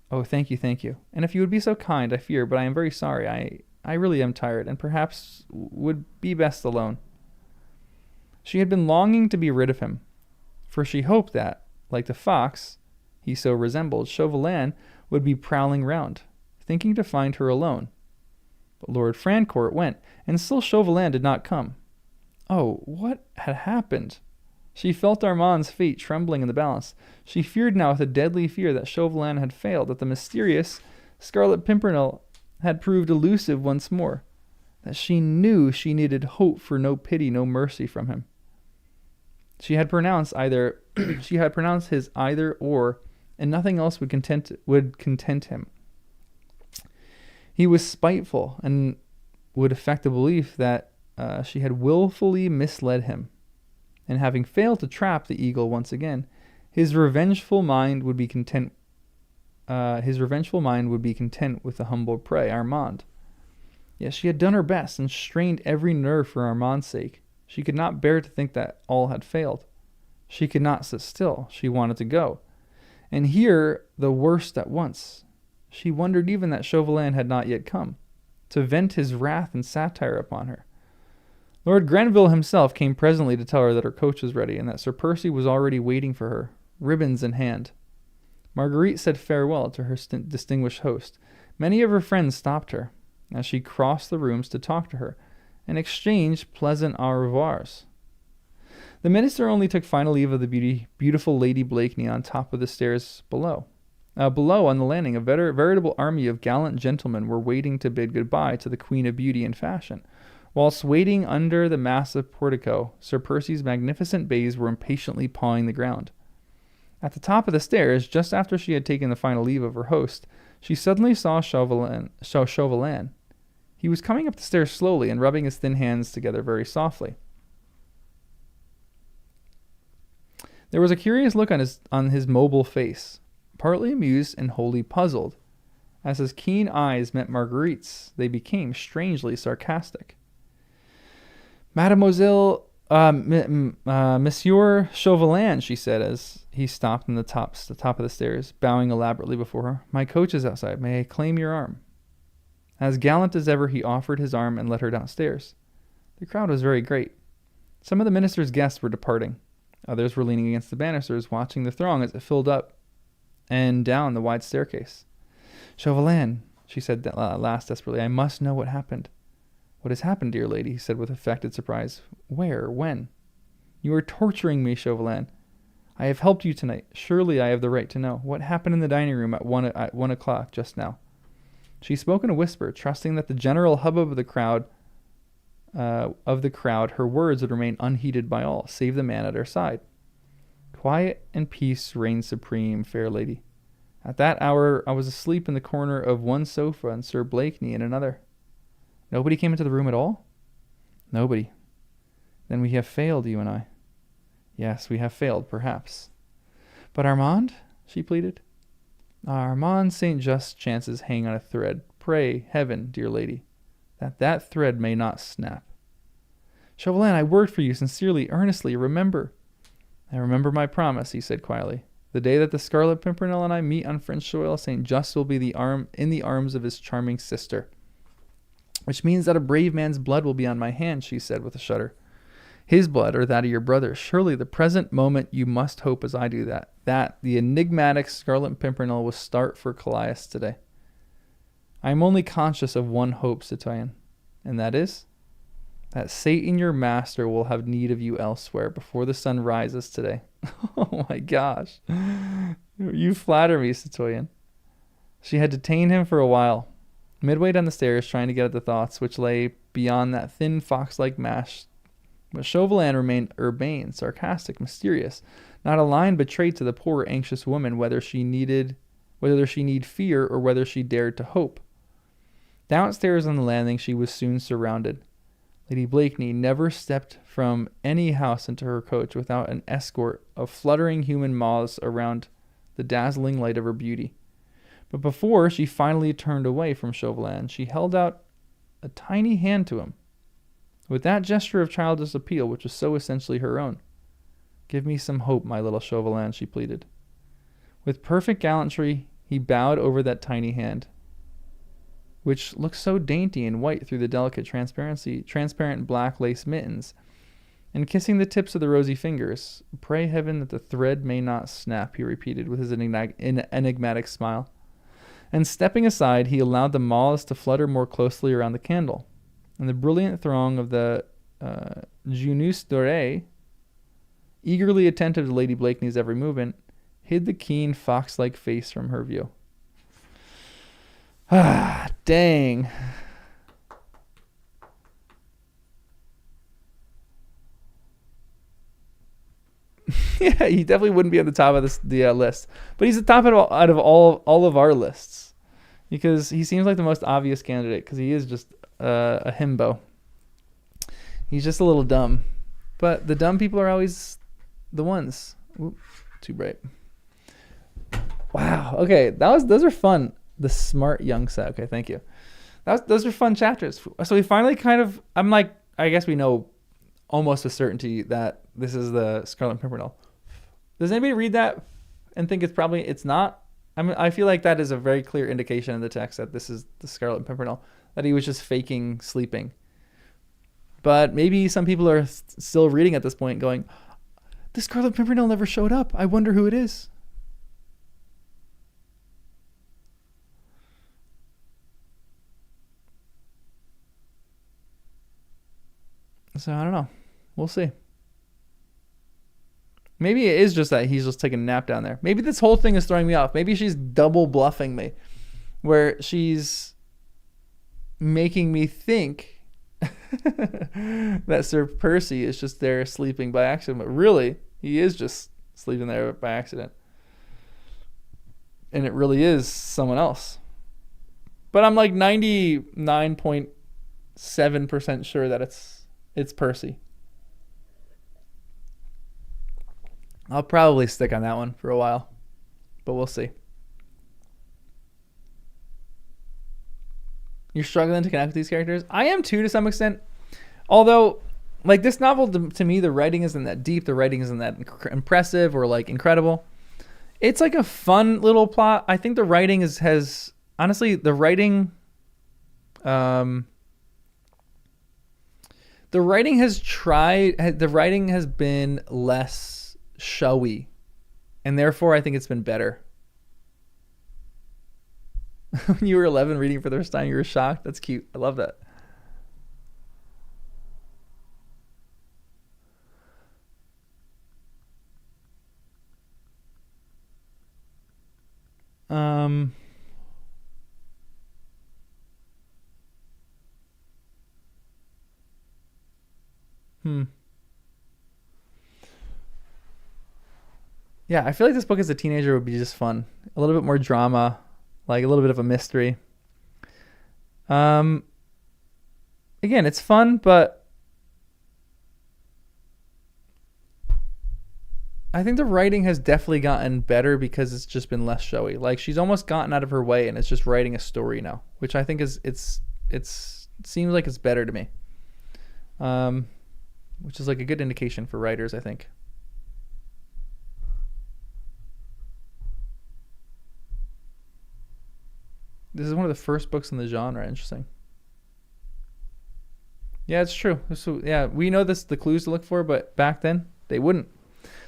Oh, thank you. And if you would be so kind, I fear, but I am very sorry. I really am tired, and perhaps would be best alone. She had been longing to be rid of him, for she hoped that, like the fox he so resembled, Chauvelin would be prowling round, thinking to find her alone. But Lord Fancourt went, and still Chauvelin did not come. Oh, what had happened? She felt Armand's fate trembling in the balance. She feared now with a deadly fear that Chauvelin had failed, that the mysterious Scarlet Pimpernel had proved elusive once more, that she knew she needed hope for no pity, no mercy from him. She had pronounced his either or, and nothing else would content him. He was spiteful and would affect the belief that she had willfully misled him, and having failed to trap the eagle once again, his revengeful mind would be content. With the humble prey, Armand. Yes, she had done her best and strained every nerve for Armand's sake. She could not bear to think that all had failed. She could not sit still. She wanted to go, and hear the worst at once. She wondered even that Chauvelin had not yet come, to vent his wrath and satire upon her. Lord Grenville himself came presently to tell her that her coach was ready, and that Sir Percy was already waiting for her, ribbons in hand. Marguerite said farewell to her distinguished host. Many of her friends stopped her, as she crossed the rooms to talk to her, and exchanged pleasant au revoirs. The minister only took final leave of the beautiful Lady Blakeney on top of the stairs below. Below, on the landing, a veritable army of gallant gentlemen were waiting to bid goodbye to the Queen of Beauty and Fashion. Whilst waiting under the massive portico, Sir Percy's magnificent bays were impatiently pawing the ground. At the top of the stairs, just after she had taken the final leave of her host, she suddenly saw Chauvelin. He was coming up the stairs slowly and rubbing his thin hands together very softly. There was a curious look on his mobile face, partly amused and wholly puzzled. As his keen eyes met Marguerite's, they became strangely sarcastic. Mademoiselle, Monsieur Chauvelin, she said as he stopped on the top of the stairs, bowing elaborately before her. My coach is outside. May I claim your arm? As gallant as ever, he offered his arm and led her downstairs. The crowd was very great. Some of the minister's guests were departing. Others were leaning against the banisters, watching the throng as it filled up and down the wide staircase. Chauvelin, she said last desperately, I must know what happened. What has happened, dear lady? He said with affected surprise. Where? When? You are torturing me, Chauvelin. I have helped you tonight. Surely I have the right to know. What happened in the dining room at 1 o'clock just now? She spoke in a whisper, trusting that the general hubbub of the crowd, her words would remain unheeded by all, save the man at her side. Quiet and peace reigned supreme, fair lady. At that hour I was asleep in the corner of one sofa and Sir Blakeney in another. Nobody came into the room at all? Nobody. Then we have failed, you and I. Yes, we have failed, perhaps. But Armand? She pleaded. Armand St. Just's chances hang on a thread. Pray, heaven, dear lady, that thread may not snap. Chauvelin, I worked for you sincerely, earnestly. Remember. I remember my promise, he said quietly. The day that the Scarlet Pimpernel and I meet on French soil, St. Just will be in the arms of his charming sister. Which means that a brave man's blood will be on my hands, she said with a shudder. His blood or that of your brother. Surely the present moment you must hope as I do that the enigmatic Scarlet Pimpernel will start for Calais today. I am only conscious of one hope, citoyen, and that is that Satan, your master, will have need of you elsewhere before the sun rises today. Oh my gosh. You flatter me, citoyen. She had detained him for a while, midway down the stairs, trying to get at the thoughts which lay beyond that thin fox-like mask. But Chauvelin remained urbane, sarcastic, mysterious. Not a line betrayed to the poor, anxious woman whether she need fear or whether she dared to hope. Downstairs on the landing, she was soon surrounded. Lady Blakeney never stepped from any house into her coach without an escort of fluttering human moths around the dazzling light of her beauty. But before she finally turned away from Chauvelin, she held out a tiny hand to him, with that gesture of childish appeal which was so essentially her own. Give me some hope, my little Chauvelin, she pleaded. With perfect gallantry, he bowed over that tiny hand, which looked so dainty and white through the delicate transparent black lace mittens, and kissing the tips of the rosy fingers. Pray heaven that the thread may not snap, he repeated with his enigmatic smile. And stepping aside, he allowed the moths to flutter more closely around the candle, and the brilliant throng of the Jeunesse dorée, eagerly attentive to Lady Blakeney's every movement, hid the keen fox-like face from her view. Ah, dang. Yeah, he definitely wouldn't be on the top of the list. But he's the top out of all of our lists. Because he seems like the most obvious candidate. Because he is just a himbo. He's just a little dumb. But the dumb people are always the ones. Oop, too bright. Wow. Okay, those are fun. The smart young set. Okay, thank you. Those are fun chapters. So we finally I guess we know almost with certainty that this is the Scarlet Pimpernel. Does anybody read that and think it's not? I feel like that is a very clear indication in the text that this is the Scarlet Pimpernel, that he was just faking sleeping. But maybe some people are still reading at this point going, the Scarlet Pimpernel never showed up. I wonder who it is. So I don't know. We'll see. Maybe it is just that he's just taking a nap down there. Maybe this whole thing is throwing me off. Maybe she's double bluffing me, where she's making me think that Sir Percy is just there sleeping by accident. But really, he is just sleeping there by accident. and it really is someone else. But I'm like 99.7% sure that it's Percy. I'll probably stick on that one for a while, but we'll see. You're struggling to connect with these characters? I am too, to some extent. Although, like, this novel, to me, the writing isn't that deep. The writing isn't that impressive or, like, incredible. It's, like, a fun little plot. I think the writing has... Honestly, the writing... the writing has been less showy. And therefore, I think it's been better. When you were 11 reading for the first time, you were shocked. That's cute. I love that. Yeah, I feel like this book as a teenager would be just fun. A little bit more drama, like a little bit of a mystery. Again, it's fun, but I think the writing has definitely gotten better because it's just been less showy. Like, she's almost gotten out of her way and it's just writing a story now, which I think it seems like it's better to me. Which is like a good indication for writers, I think. This is one of the first books in the genre. Interesting. Yeah, it's true. So, yeah, we know the clues to look for, but back then they wouldn't.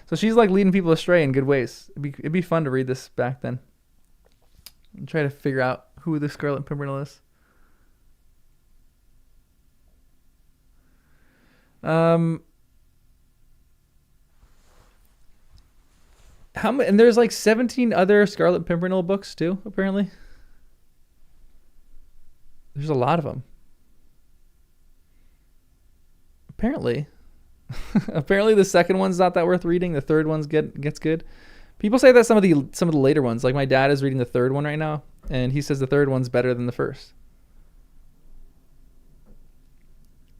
So she's like leading people astray in good ways. It'd be fun to read this back then and try to figure out who the Scarlet Pimpernel is. How many? And there's like 17 other Scarlet Pimpernel books too, apparently. There's a lot of them. Apparently. Apparently the second one's not that worth reading. The third one's gets good. People say that some of the later ones, like my dad is reading the third one right now, and he says the third one's better than the first.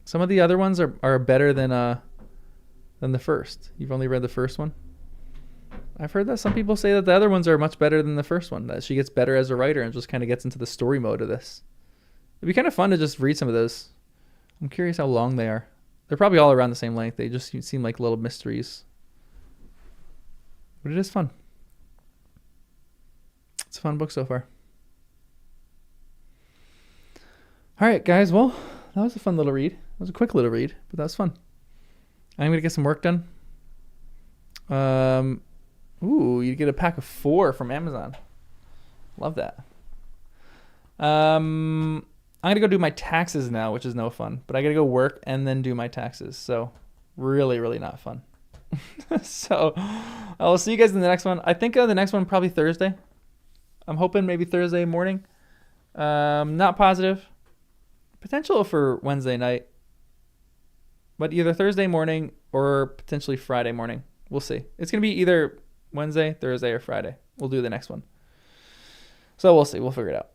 Some of the other ones are better than the first. You've only read the first one? I've heard that some people say that the other ones are much better than the first one, that she gets better as a writer and just kind of gets into the story mode of this. It'd be kind of fun to just read some of those. I'm curious how long they are. They're probably all around the same length. They just seem like little mysteries. But it is fun. It's a fun book so far. All right, guys. Well, that was a fun little read. It was a quick little read, but that was fun. I'm going to get some work done. Ooh, you get a pack of 4 from Amazon. Love that. I'm going to go do my taxes now, which is no fun. But I got to go work and then do my taxes. So really, really not fun. So I will see you guys in the next one. I think the next one probably Thursday. I'm hoping maybe Thursday morning. Not positive. Potential for Wednesday night. But either Thursday morning or potentially Friday morning. We'll see. It's going to be either Wednesday, Thursday, or Friday. We'll do the next one. So we'll see. We'll figure it out.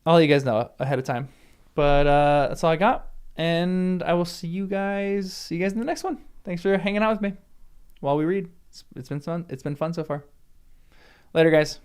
I'll let you guys know ahead of time. But that's all I got. And I will see you guys in the next one. Thanks for hanging out with me while we read. It's been fun. It's been fun so far. Later, guys.